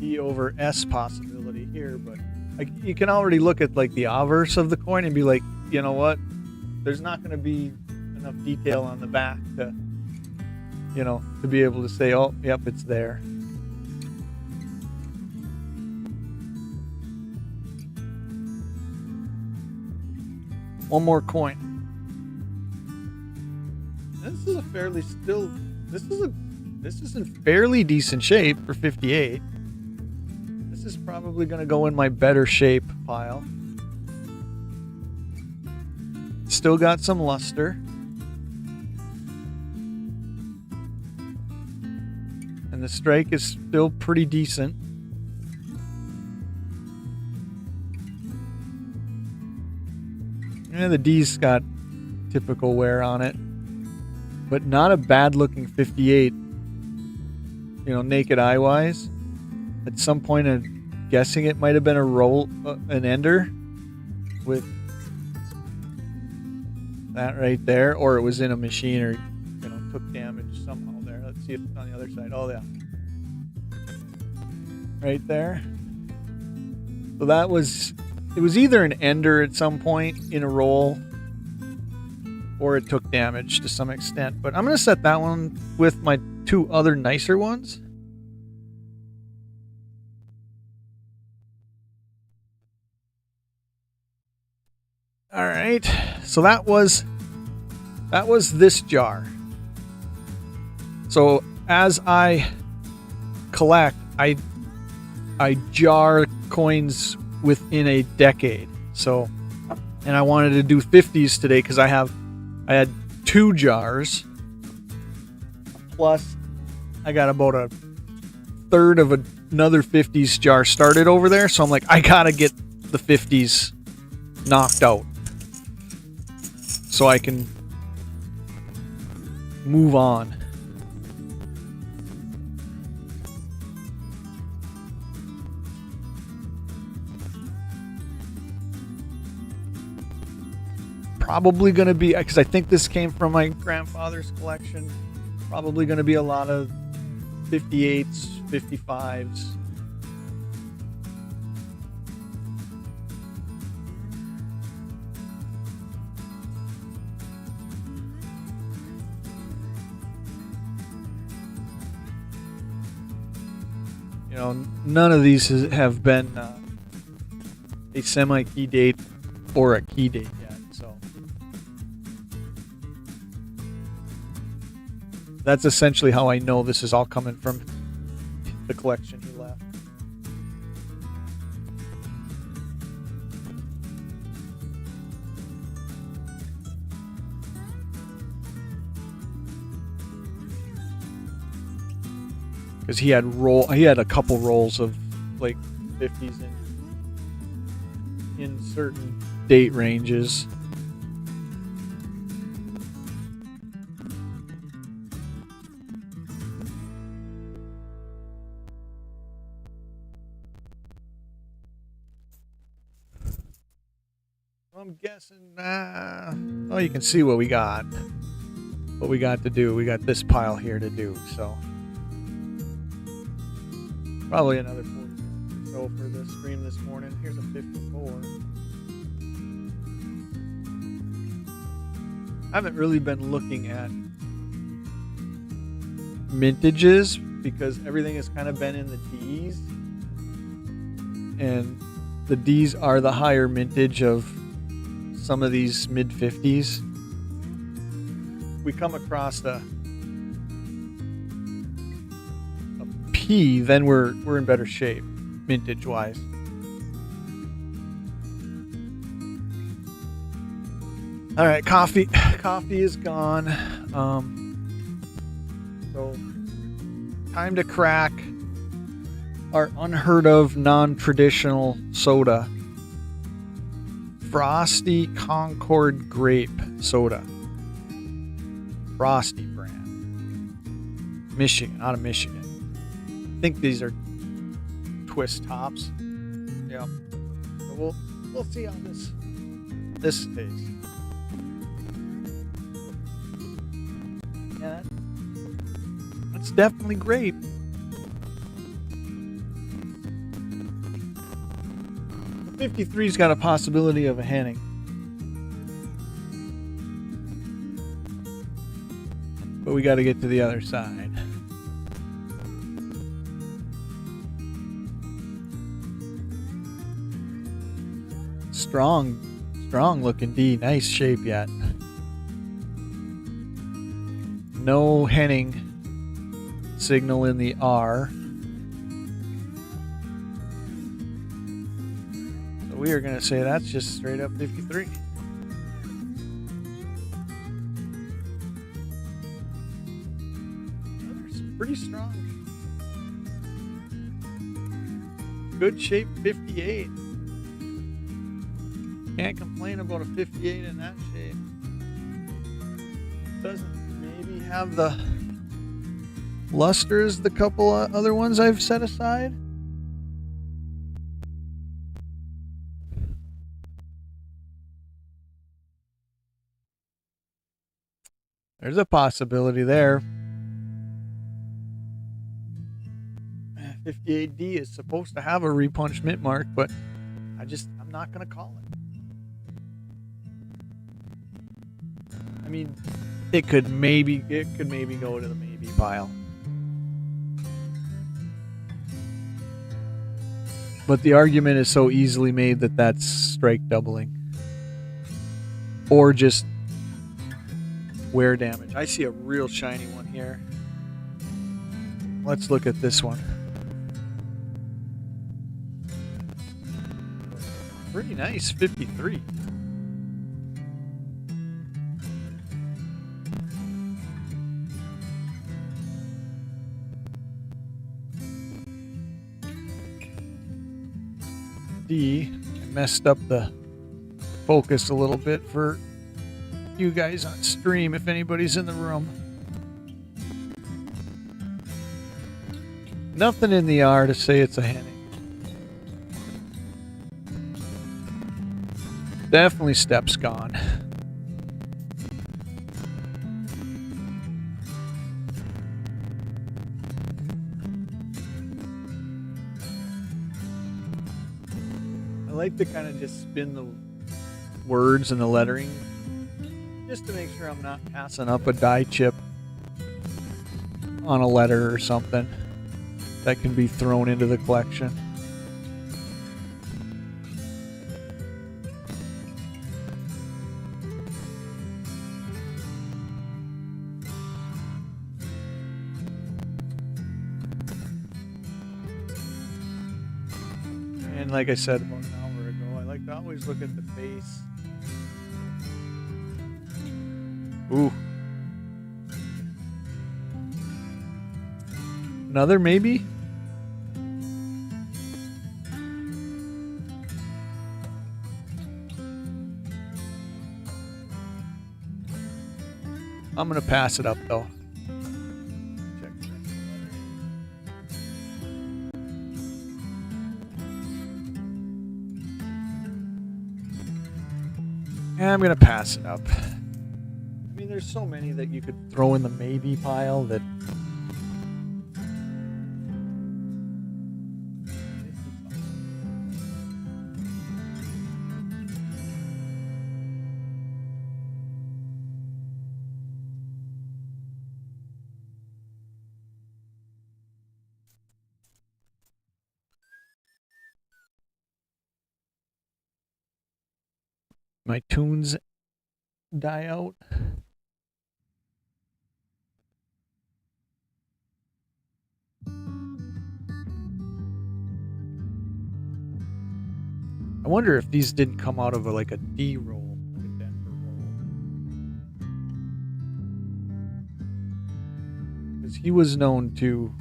E over S possibility here, but like you can already look at like the obverse of the coin and be like, you know what? There's not going to be enough detail on the back to, you know, to be able to say, oh, yep, it's there. One more coin. This is in fairly decent shape for 58. This is probably going to go in my better shape pile. Still got some luster. And the strike is still pretty decent. Yeah, the D's got typical wear on it. But not a bad looking 58. You know, naked eye wise. At some point, I'm guessing it might have been an ender with that right there, or it was in a machine, or you know, took damage somehow there. Let's see if it's on the other side. Oh yeah, right there. So it was either an ender at some point in a roll, or it took damage to some extent. But I'm gonna set that one with my 2 other nicer ones. All right, so that was this jar. So as I collect, I jar coins within a decade. So, and I wanted to do 50s today because I had 2 jars, plus I got about a third of another 50s jar started over there. So I'm like, I gotta get the 50s knocked out so I can move on. Probably going to be, because I think this came from my grandfather's collection, probably going to be a lot of 58s, 55s. You know, none of these have been a semi-key date or a key date yet. So that's essentially how I know this is all coming from the collection he left. Because he had a couple rolls of like 50s in certain date ranges. I'm guessing. Oh, you can see what we got. What we got to do. We got this pile here to do. So. Probably another 40 minutes or so for the stream this morning. Here's a 54. I haven't really been looking at mintages because everything has kind of been in the D's. And the D's are the higher mintage of some of these mid-50s. We come across a P, then we're in better shape, mintage wise. All right, coffee is gone. So time to crack our unheard of non-traditional soda, Frosty Concord Grape Soda, Frosty brand, Michigan, out of Michigan. I think these are twist tops. Yeah. So we'll see how this tastes. Yeah, that's definitely grape. The 53's got a possibility of a Henning. But we got to get to the other side. Strong looking D. Nice shape yet. No Henning signal in the R. So we are going to say that's just straight up 53. That's pretty strong. Good shape 58. Can't complain about a 58 in that shape. Doesn't maybe have the luster as the couple other ones I've set aside. There's a possibility there. 58D is supposed to have a repunch mint mark, but I'm not going to call it. I mean, it could maybe go to the maybe pile. But the argument is so easily made that that's strike doubling. Or just wear damage. I see a real shiny one here. Let's look at this one. Pretty nice 53. I messed up the focus a little bit for you guys on stream if anybody's in the room. Nothing in the R to say it's a Henning. Definitely steps gone. I like to kind of just spin the words and the lettering just to make sure I'm not passing up a die chip on a letter or something. that can be thrown into the collection. And like I said about an hour ago, I like to always look at the face. Ooh. Another maybe? I'm gonna pass it up though. Check. Yeah, I'm gonna pass it up. I mean, there's so many that you could throw in the maybe pile that. My tunes die out. I wonder if these didn't come out of like a D roll, like a Denver roll. Because he was known to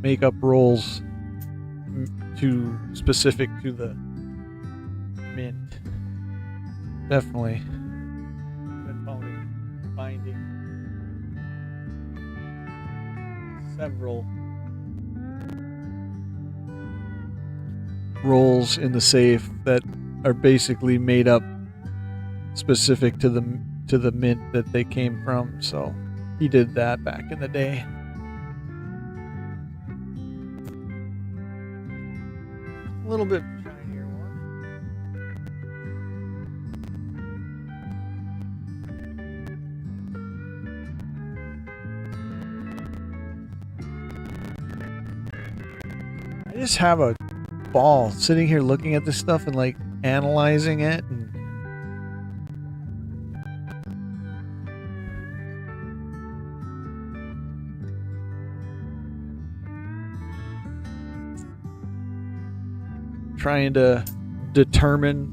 make up rolls to specific to the mint. Definitely been finding several rolls in the safe that are basically made up specific to the mint that they came from. So he did that back in the day. A little bit shinier one. I just have a ball sitting here looking at this stuff and like analyzing it and trying to determine,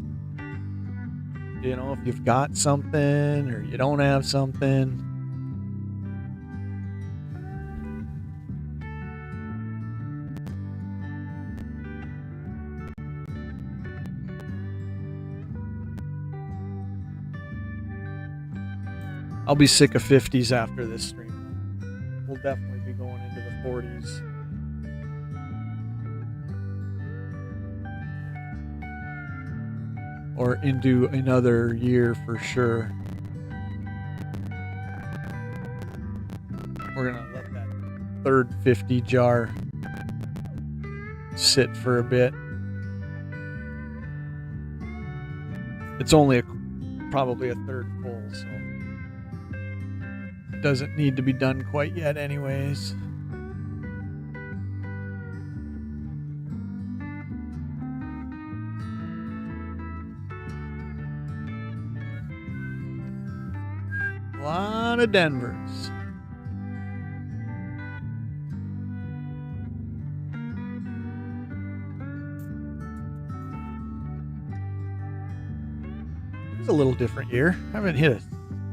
you know, if you've got something or you don't have something. I'll be sick of 50s after this stream. We'll definitely be going into the 40s. Or into another year for sure. We're gonna let that third 50 jar sit for a bit. It's only probably a third full, so it doesn't need to be done quite yet anyways. A lot of Denvers. It's a little different year. I haven't hit a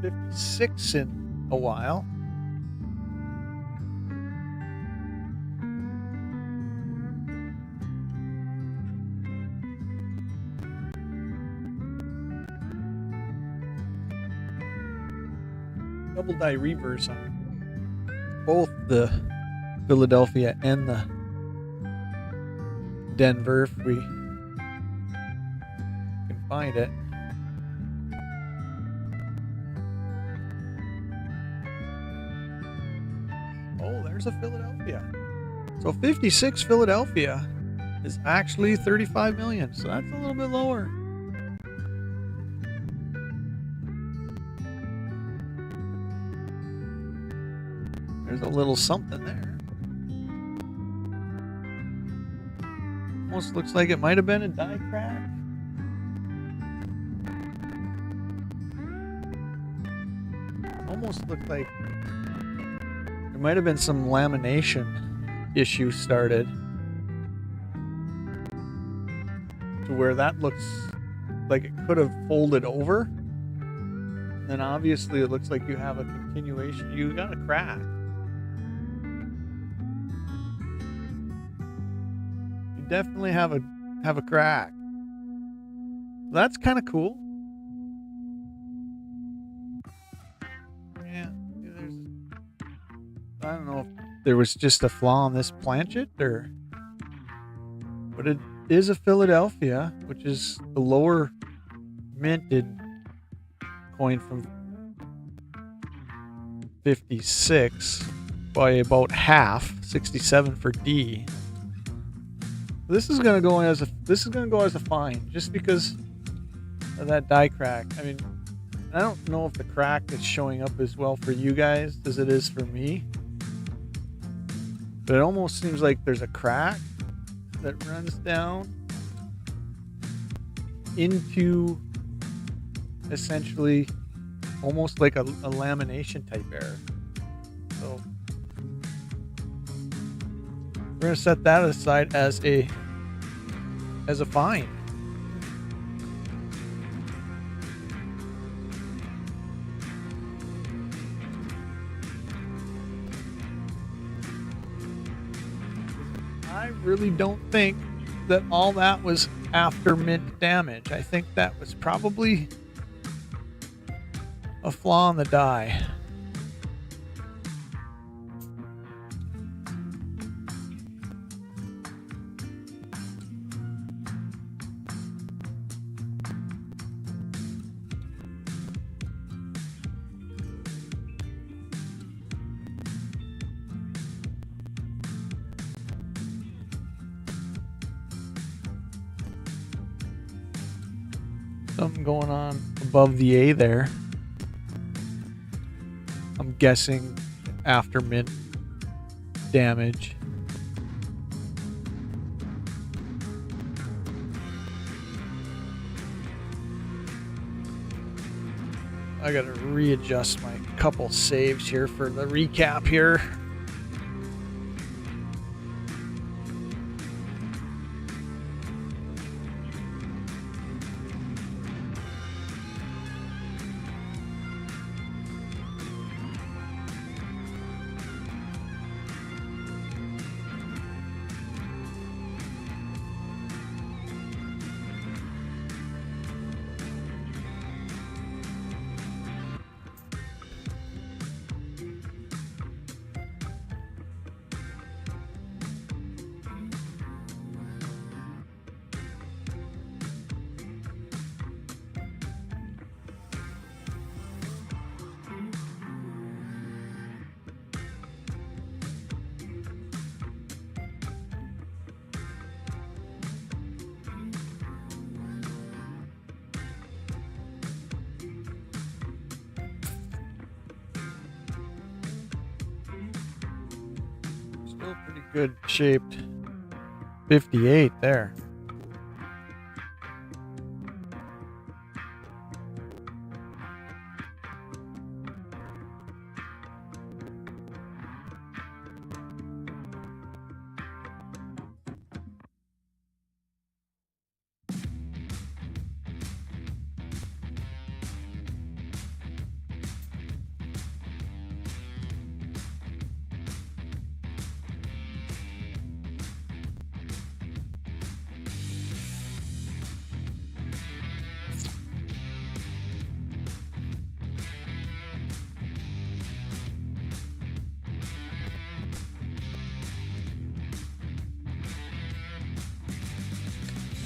56 in a while. Double die reverse on both the Philadelphia and the Denver if we can find it. Oh, there's a Philadelphia. So 56 Philadelphia is actually 35 million. So that's a little bit lower. a little something there. Almost looks like it might have been a die crack. Almost looked like there might have been some lamination issue started to where that looks like it could have folded over. And then obviously it looks like you have a continuation. You got a crack. You definitely have a crack. That's kind of cool. Yeah, I don't know if there was just a flaw on this planchet but it is a Philadelphia, which is the lower minted coin from 56 by about half, 67 for D. This is gonna go as a fine, just because of that die crack. I mean, I don't know if the crack is showing up as well for you guys as it is for me, but it almost seems like there's a crack that runs down into essentially almost like a lamination type error. So we're going to set that aside as a fine. I really don't think that all that was after mint damage. I think that was probably a flaw in the die. Something going on above the A there. I'm guessing after mint damage. I gotta readjust my couple saves here for the recap here. Still pretty good shaped 58 there.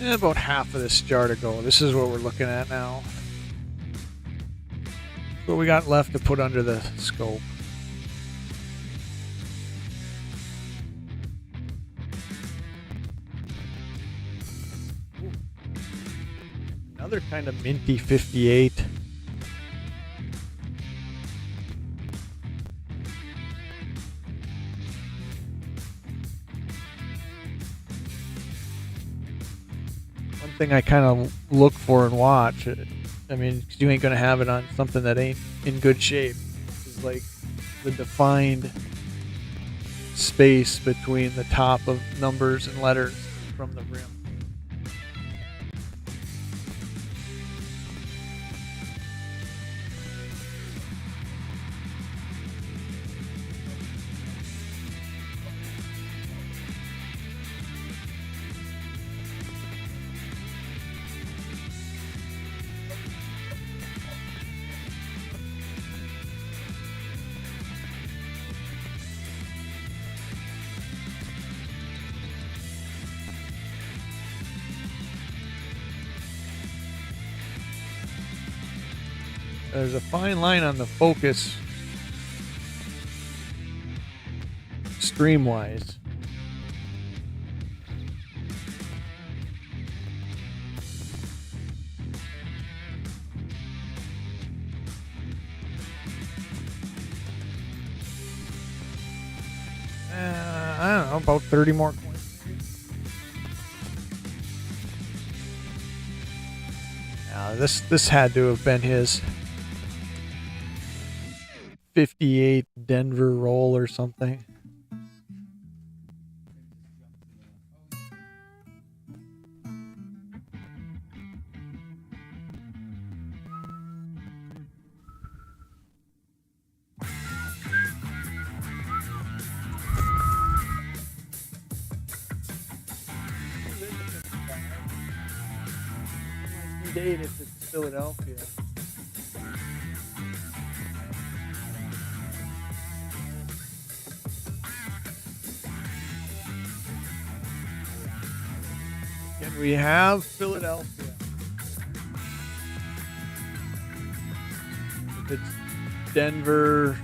And about half of this jar to go. This is what we're looking at now. What we got left to put under the scope. Ooh. Another kind of minty 58. one thing I kind of look for and watch. I mean, 'cause you ain't gonna have it on something that ain't in good shape. Is like the defined space between the top of numbers and letters from the rim. There's a fine line on the focus stream-wise. I don't know, about 30 more coins. Now, this had to have been his 58 Denver roll or something. Date if it's Philadelphia. Can we have Philadelphia? If it's Denver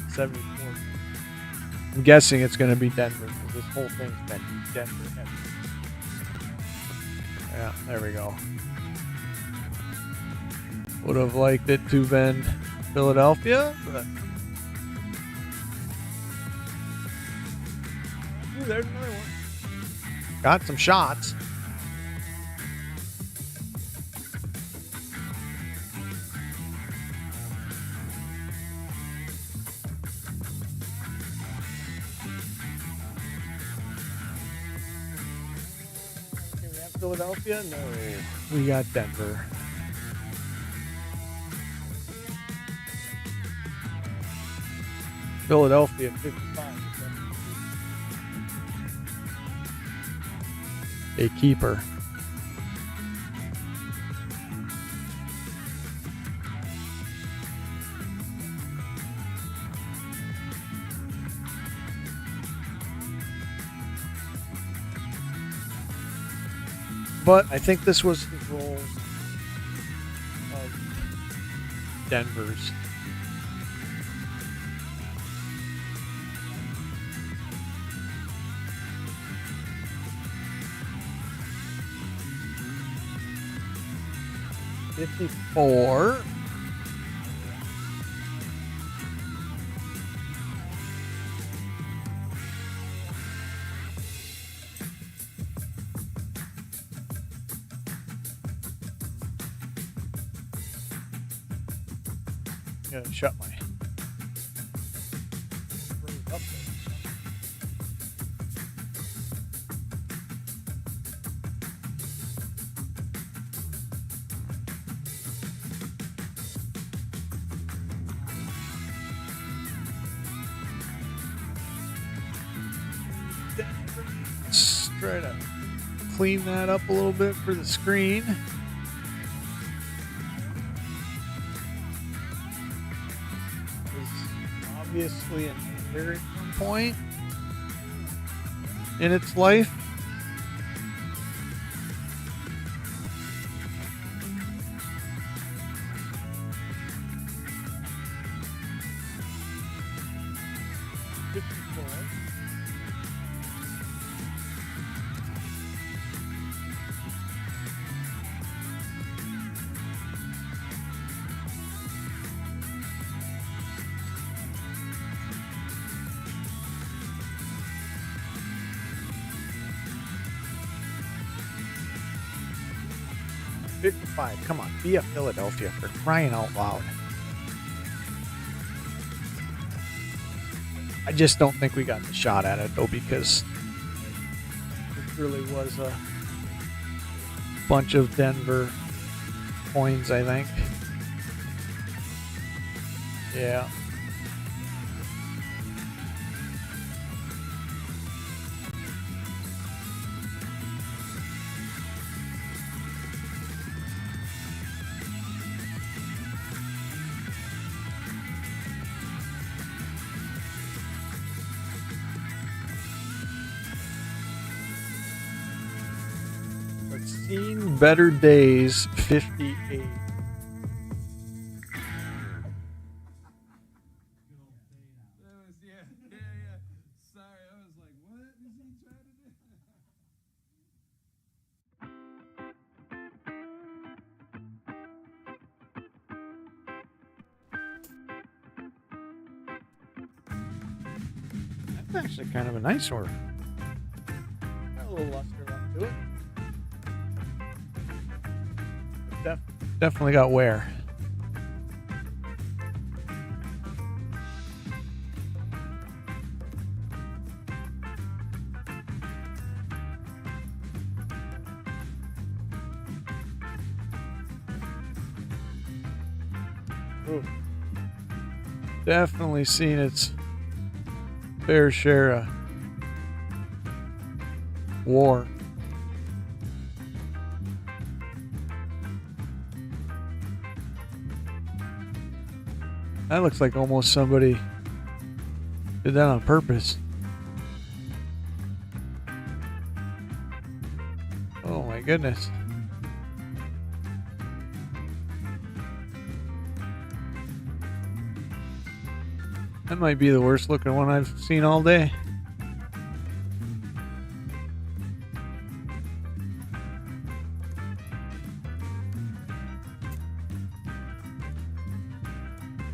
74. I'm guessing it's going to be Denver because this whole thing's been Denver. Yeah, there we go. Would have liked it to been Philadelphia, but ooh, there's another one. Got some shots. Can we have Philadelphia? No. We got Denver. Philadelphia 55. A keeper. But I think this was the role of Denver's. $54. I'm gonna shut my up there. Let's try to clean that up a little bit for the screen. Obviously a very point in its life. 55. Come on, be a Philadelphia for crying out loud. I just don't think we got the shot at it, though, because it really was a bunch of Denver coins, I think. Yeah. Seen better days, 58. Sorry, I was like, what is he trying to do? That's actually kind of a nice one. Got a little luster left to it. Definitely got wear. Ooh. Definitely seen its fair share of war. That looks like almost somebody did that on purpose. Oh my goodness. That might be the worst looking one I've seen all day.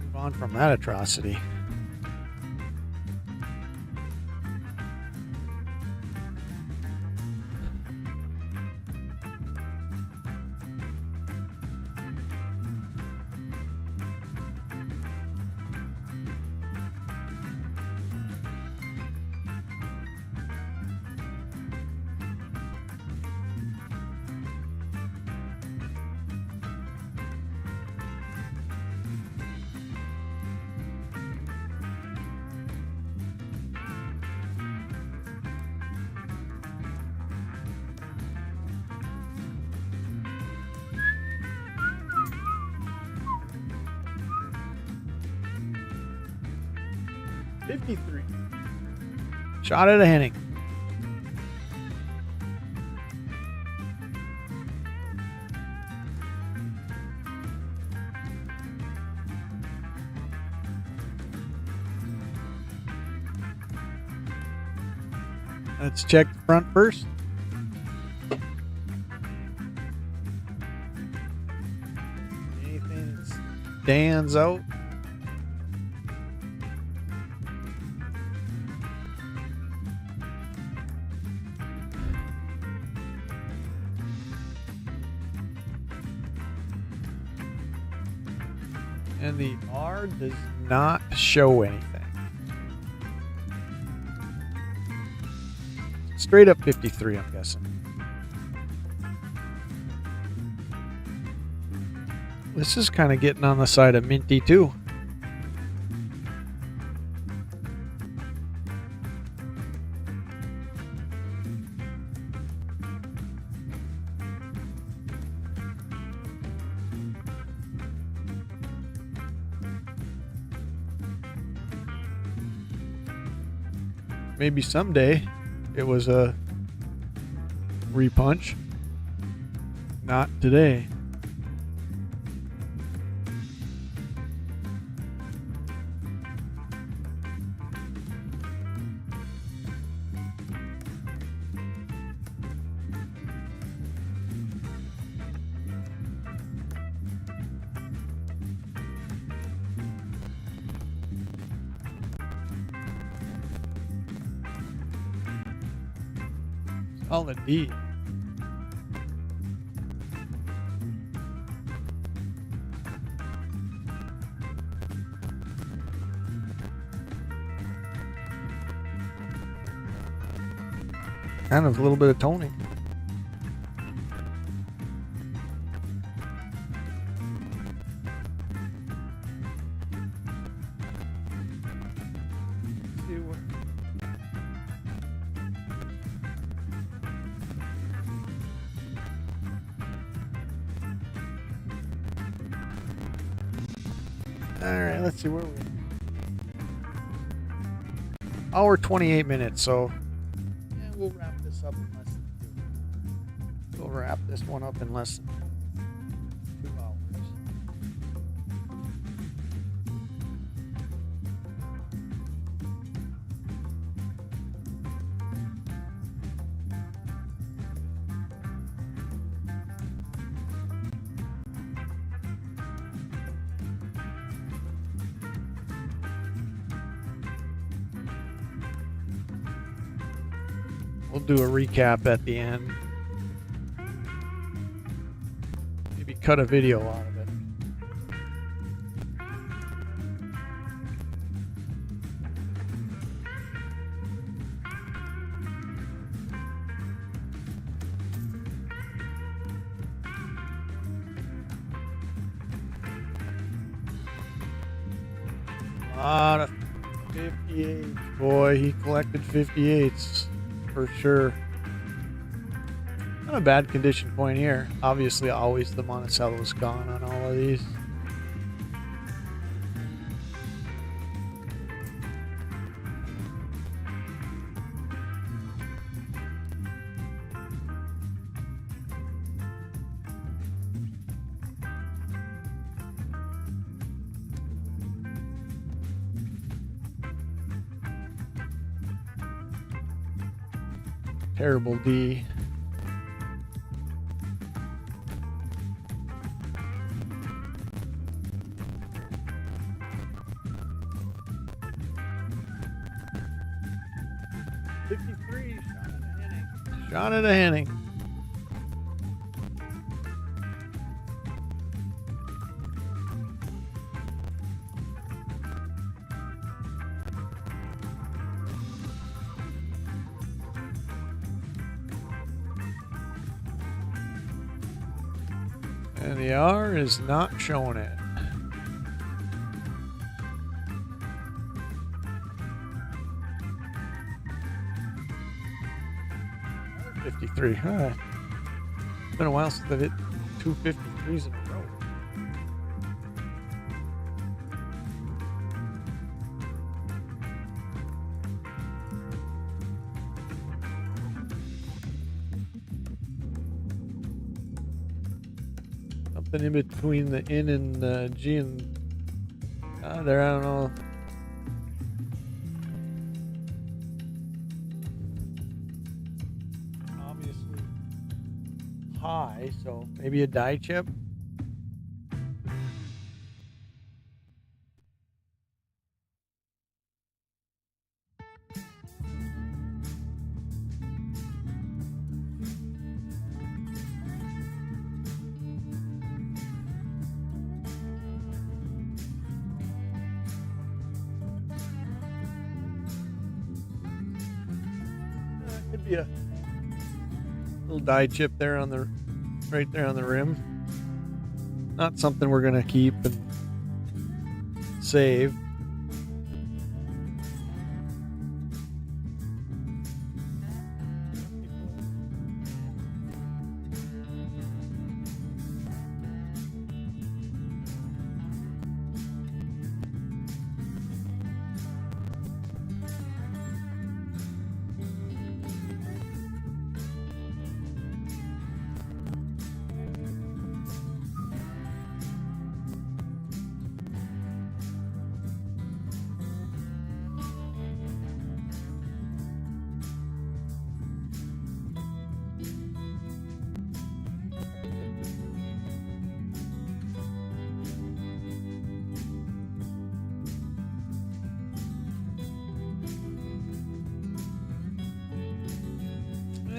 Move on from that atrocity. $53. Shot at a Henning. Let's check the front first. Anything that stands out? And the R does not show anything. Straight up 53, I'm guessing. This is kind of getting on the side of minty too. Maybe someday it was a repunch. Not today. Solid D. Kind of a little bit of toning. Alright, let's see where we are. Hour 28 minutes, so yeah, we'll wrap this up in less than we'll wrap this one up in less than 2 hours. We'll do a recap at the end. Maybe cut a video out of it. Lot of 58. Boy, he collected 58s. For sure. Not a bad condition point here. Obviously, always the Monticello's gone on all of these. Terrible D. $53. Shot at a Henning. And the R is not showing it. Another 53. Huh. It's been a while since I've hit 2 53s in a row. Something in between the N and the G and there, I don't know. Obviously high, so maybe a die chip. Could be a little die chip there on the right there on the rim. Not something we're gonna keep and save.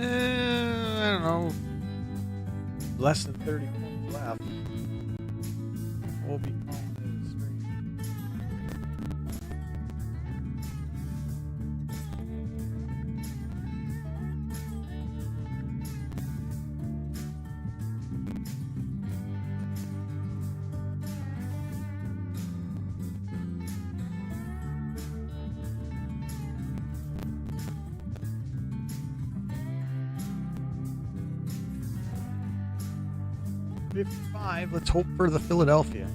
I don't know. Less than 30 points left. We'll be calling it a stream. 55. Let's hope for the Philadelphia.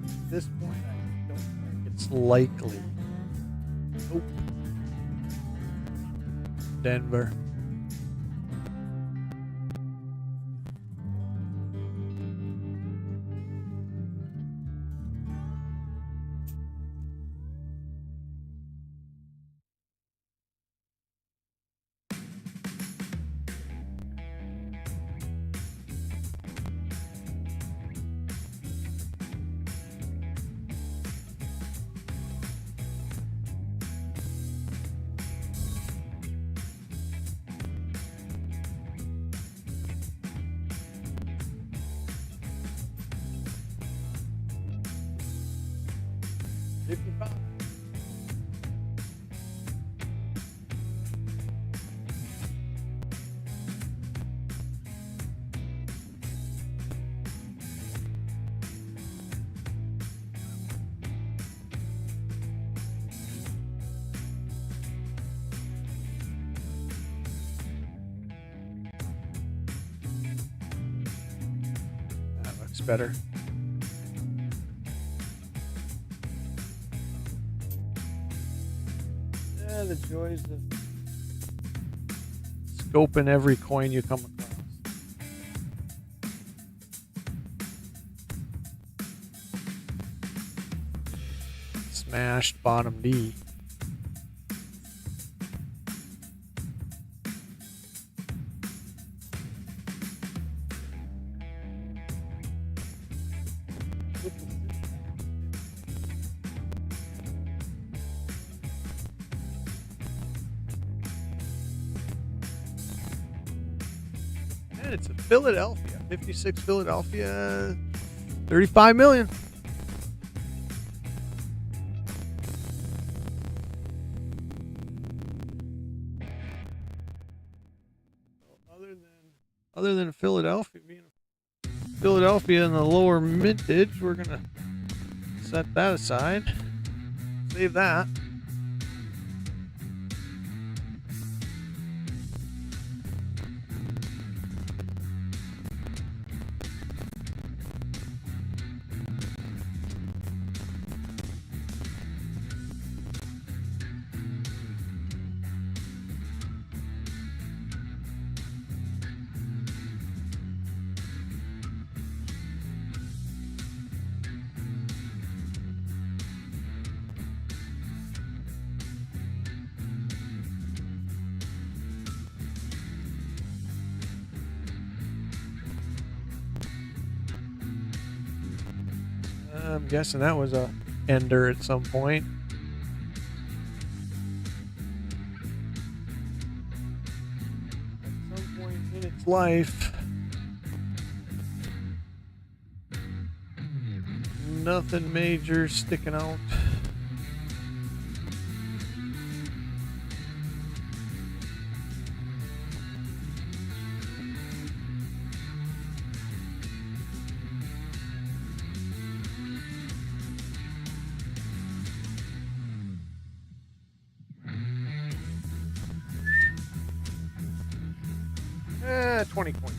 At this point, I don't think it's likely. Nope. Denver. Better. Yeah, the joys of scoping every coin you come across. Smashed bottom D. It's a Philadelphia. 56 Philadelphia. 35 million. Other than Philadelphia being Philadelphia in the lower mintage, we're gonna set that aside. Save that. I'm guessing that was a ender at some point. At some point in its life. Nothing major sticking out. Eh, 20 coins.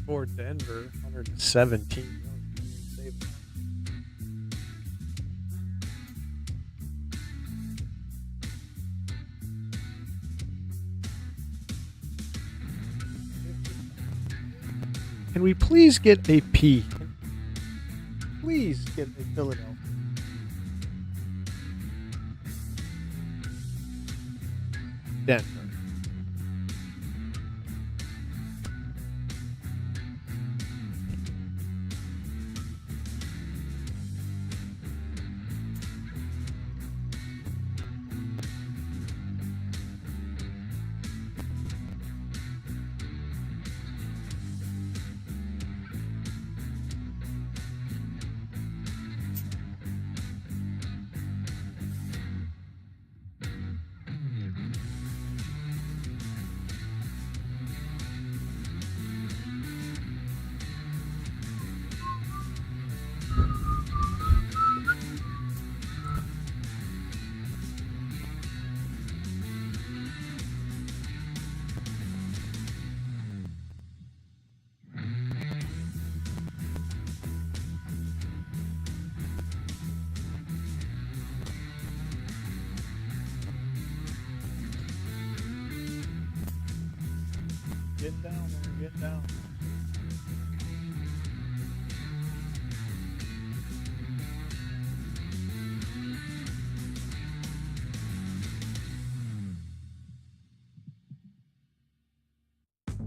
For Denver, 117. Can we please get a P? Please get a Philadelphia. Denver. Get down, man, get down.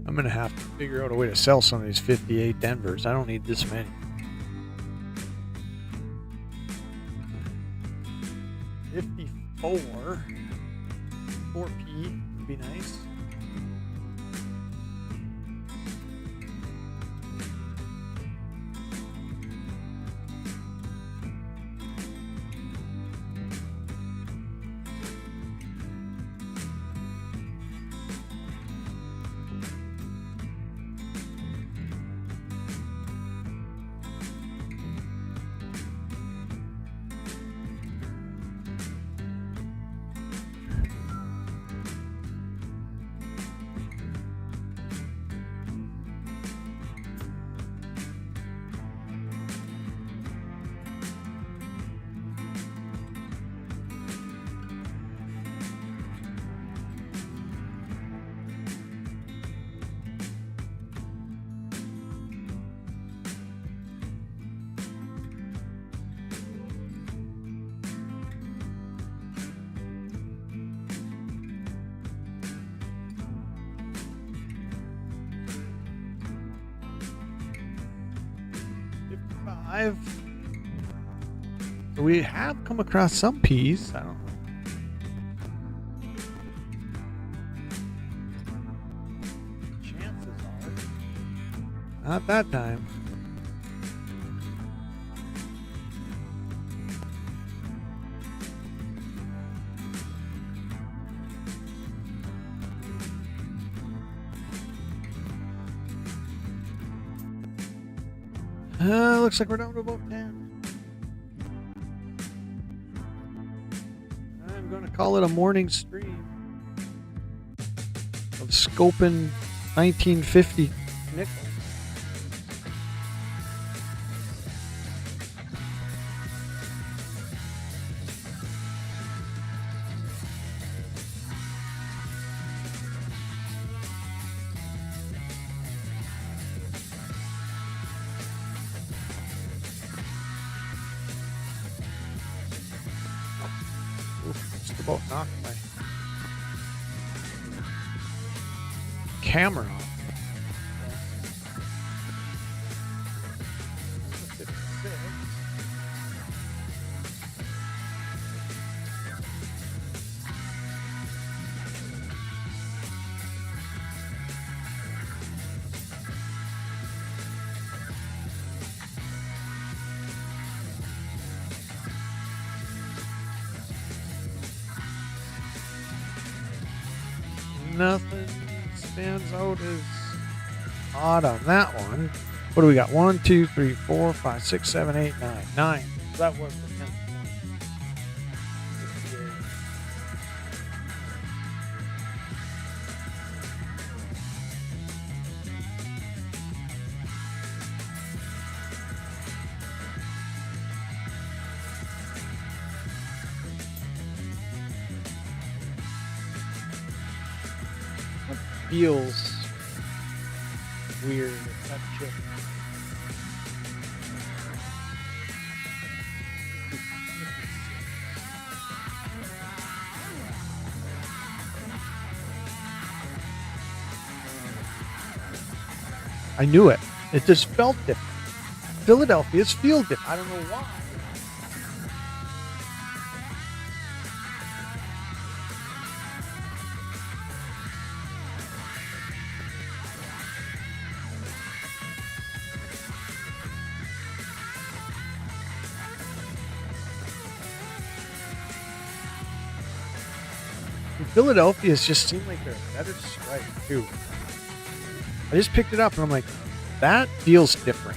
I'm gonna have to figure out a way to sell some of these 58 Denvers. I don't need this many. 54. 4P would be nice. So we have come across some P's. I don't know. Chances are. Not that time. Looks like we're down to about 10. I'm going to call it a morning stream of scoping 1950 nickels. About knocked my camera off. Nothing stands out as odd on that one. What do we got? 1, 2, 3, 4, 5, 6, 7, 8, 9. 9. That was the 10th feels weird. That chip. I knew it. It just felt different. Philadelphia's feel different. I don't know why. Philadelphia's just seem like they're a better strike too. I just picked it up and I'm like, that feels different.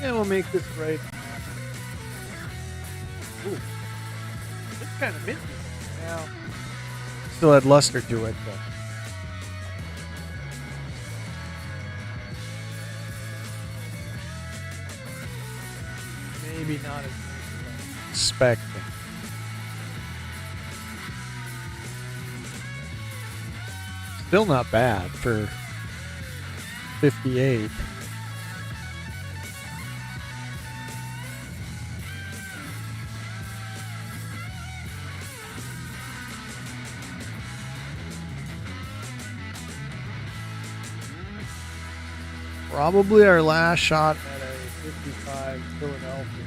Yeah, we'll make this right. Ooh. It's kind of minty. Yeah. Still had luster to it, but. Maybe not as nice as I expected. Still not bad for 58. Probably our last shot at a 55 Philadelphia.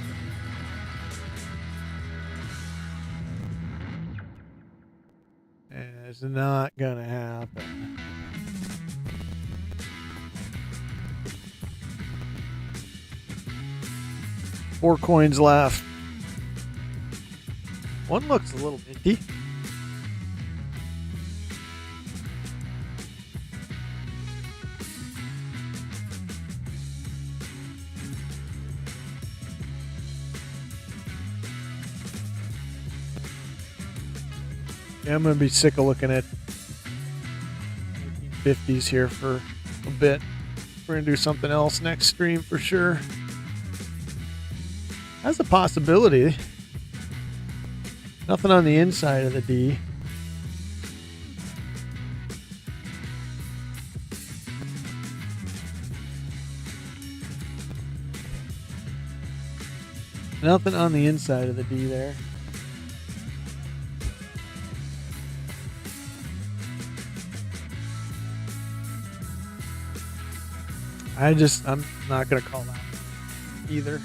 And it's not gonna happen. Four coins left. One looks a little minty. Yeah, I'm gonna be sick of looking at 1950s here for a bit. We're gonna do something else next stream for sure. That's a possibility. Nothing on the inside of the D. Nothing on the inside of the D there. I'm not going to call that either.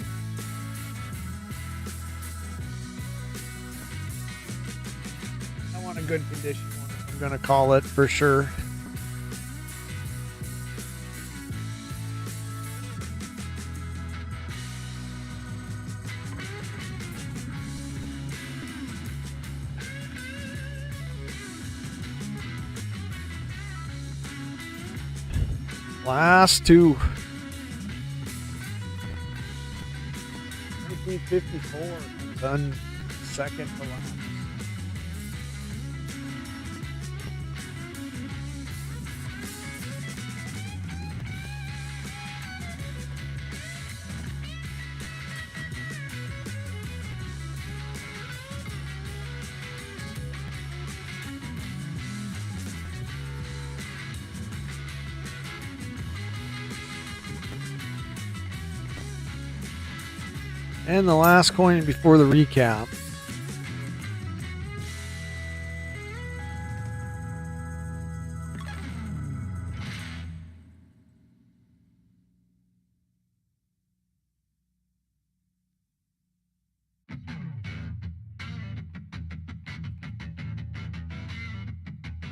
I want a good condition one. I'm going to call it for sure. Last two. 1954. Done second to last. And the last coin before the recap.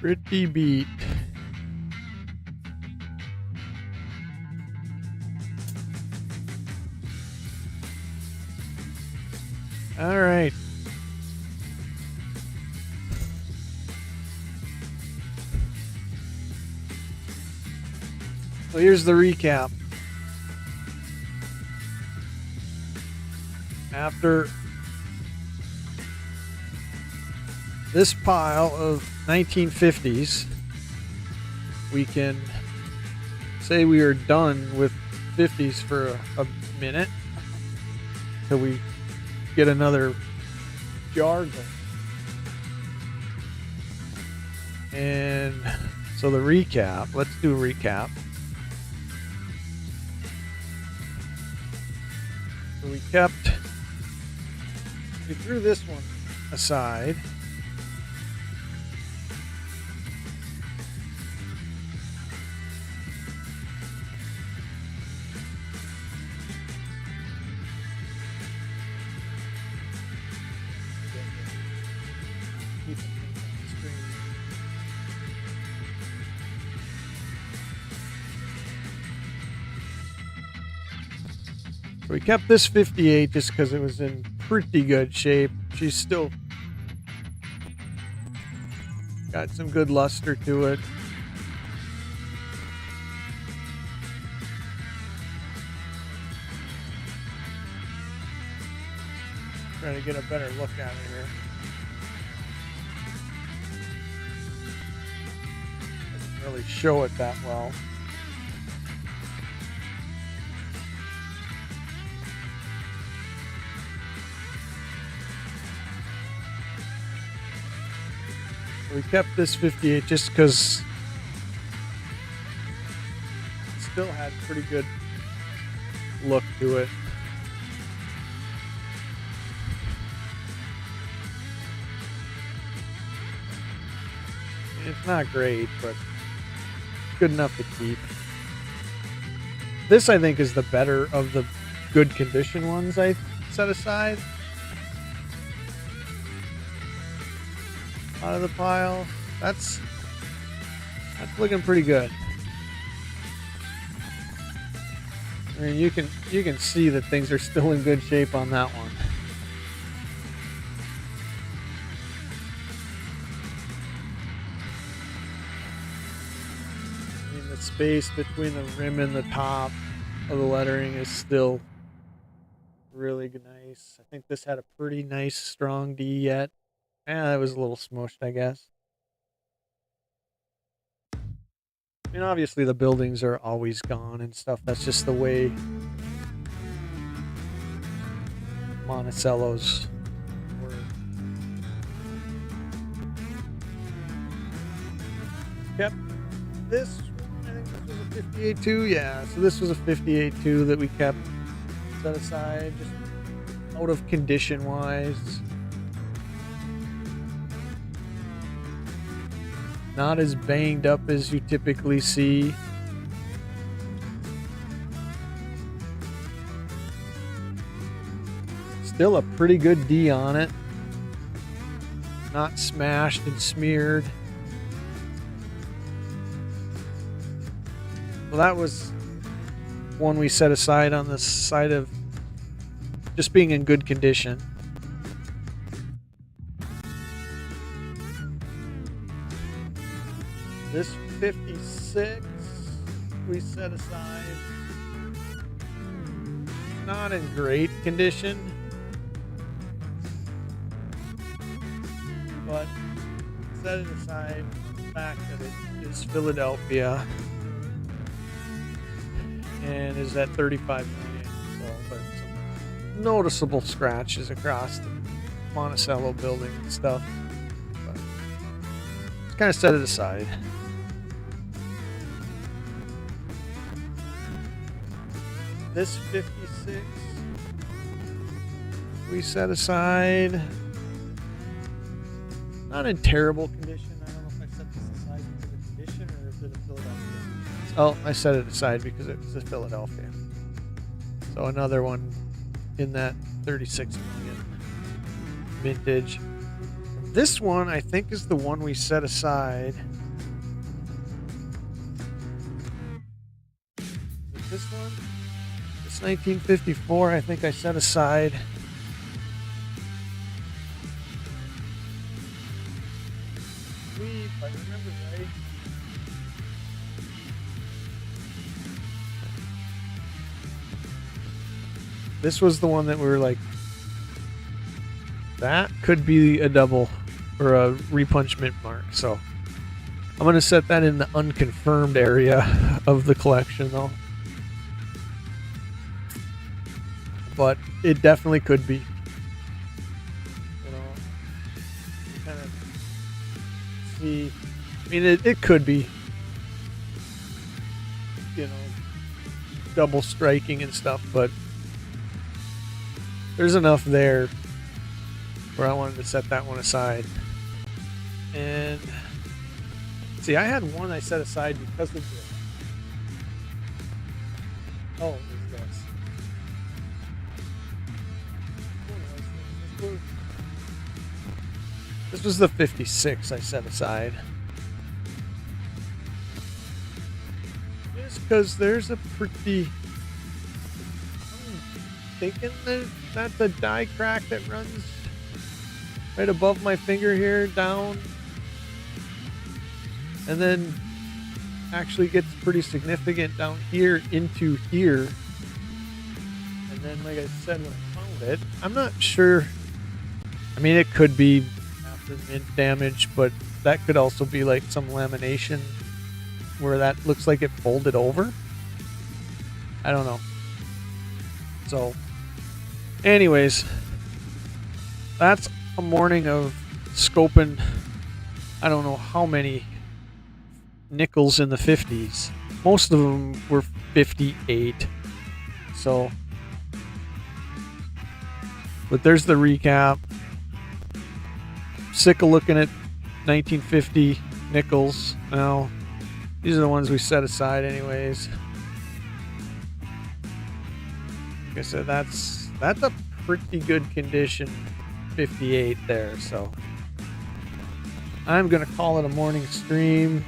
Pretty beat. All right. So here's the recap. After this pile of 1950s, we can say we are done with 50s for a minute till we get another jar going. And so the recap, let's do a recap. So we threw this one aside. We kept this 58 just because it was in pretty good shape. She's still got some good luster to it. Trying to get a better look at it here. Doesn't really show it that well. We kept this 58 just because it still had pretty good look to it. It's not great, but good enough to keep. This, I think, is the better of the good condition ones I set aside. Out of the pile. That's looking pretty good. I mean, you can see that things are still in good shape on that one. I mean, the space between the rim and the top of the lettering is still really nice. I think this had a pretty nice strong D yet. Yeah, that was a little smushed, I guess. I mean, obviously the buildings are always gone and stuff. That's just the way Monticello's were. Yep. This one, I think this was a 58 too. Yeah, so this was a 58 too that we kept set aside, just out of condition wise. Not as banged up as you typically see. Still a pretty good D on it. Not smashed and smeared. Well, that was one we set aside on the side of just being in good condition. This 56 we set aside. Not in great condition, but set it aside. The fact that it is Philadelphia and is at 35 million. So there's some noticeable scratches across the Monticello building and stuff. But just kind of set it aside. This 56 we set aside. Not in terrible condition. I don't know if I set this aside because of condition or is it a Philadelphia? Oh, I set it aside because it was a Philadelphia. So another one in that 36 million vintage. This one I think is the one we set aside. Is it this one? 1954, I think I set aside. If I remember right. This was the one that we were like, that could be a double or a repunchment mark. So I'm going to set that in the unconfirmed area of the collection though. But it definitely could be. You know, kind of see. I mean, it could be. You know, double striking and stuff, but there's enough there where I wanted to set that one aside. And see, I had one I set aside because of this. Oh, it was this. This was the 56 I set aside. Just because there's a pretty... I'm thinking that's a die crack that runs right above my finger here, down. And then actually gets pretty significant down here into here. And then, like I said, when I found it, I'm not sure I mean, it could be after mint damage, but that could also be like some lamination where that looks like it folded over. I don't know. So, anyways, that's a morning of scoping. I don't know how many nickels in the 50s. Most of them were 58. So, but there's the recap. Sick of looking at 1950 nickels. Now, these are the ones we set aside anyways. Like I said, that's a pretty good condition 58 there. So I'm gonna call it a morning stream.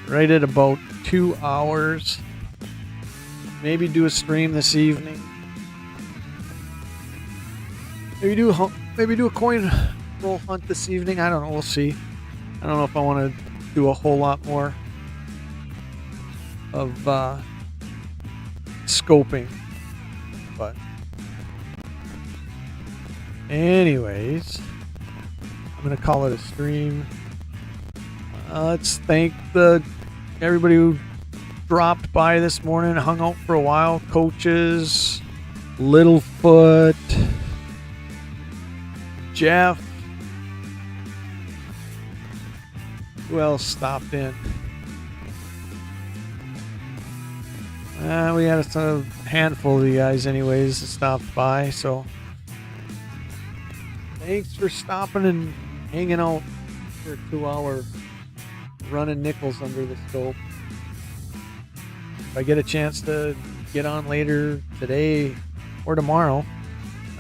Right at about 2 hours. Maybe do a stream this evening. Maybe do a coin roll hunt this evening. I don't know. We'll see. I don't know if I want to do a whole lot more of scoping. But anyways, I'm going to call it a stream. Let's thank everybody who dropped by this morning, hung out for a while. Coaches, Littlefoot, Jeff. Who else stopped in? We had a handful of you guys anyways that stopped by, so thanks for stopping and hanging out for a 2-hour running nickels under the scope. If I get a chance to get on later today or tomorrow,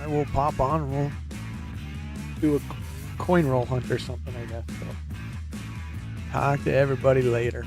I will pop on and we'll do a coin roll hunt or something, I guess. So talk to everybody later.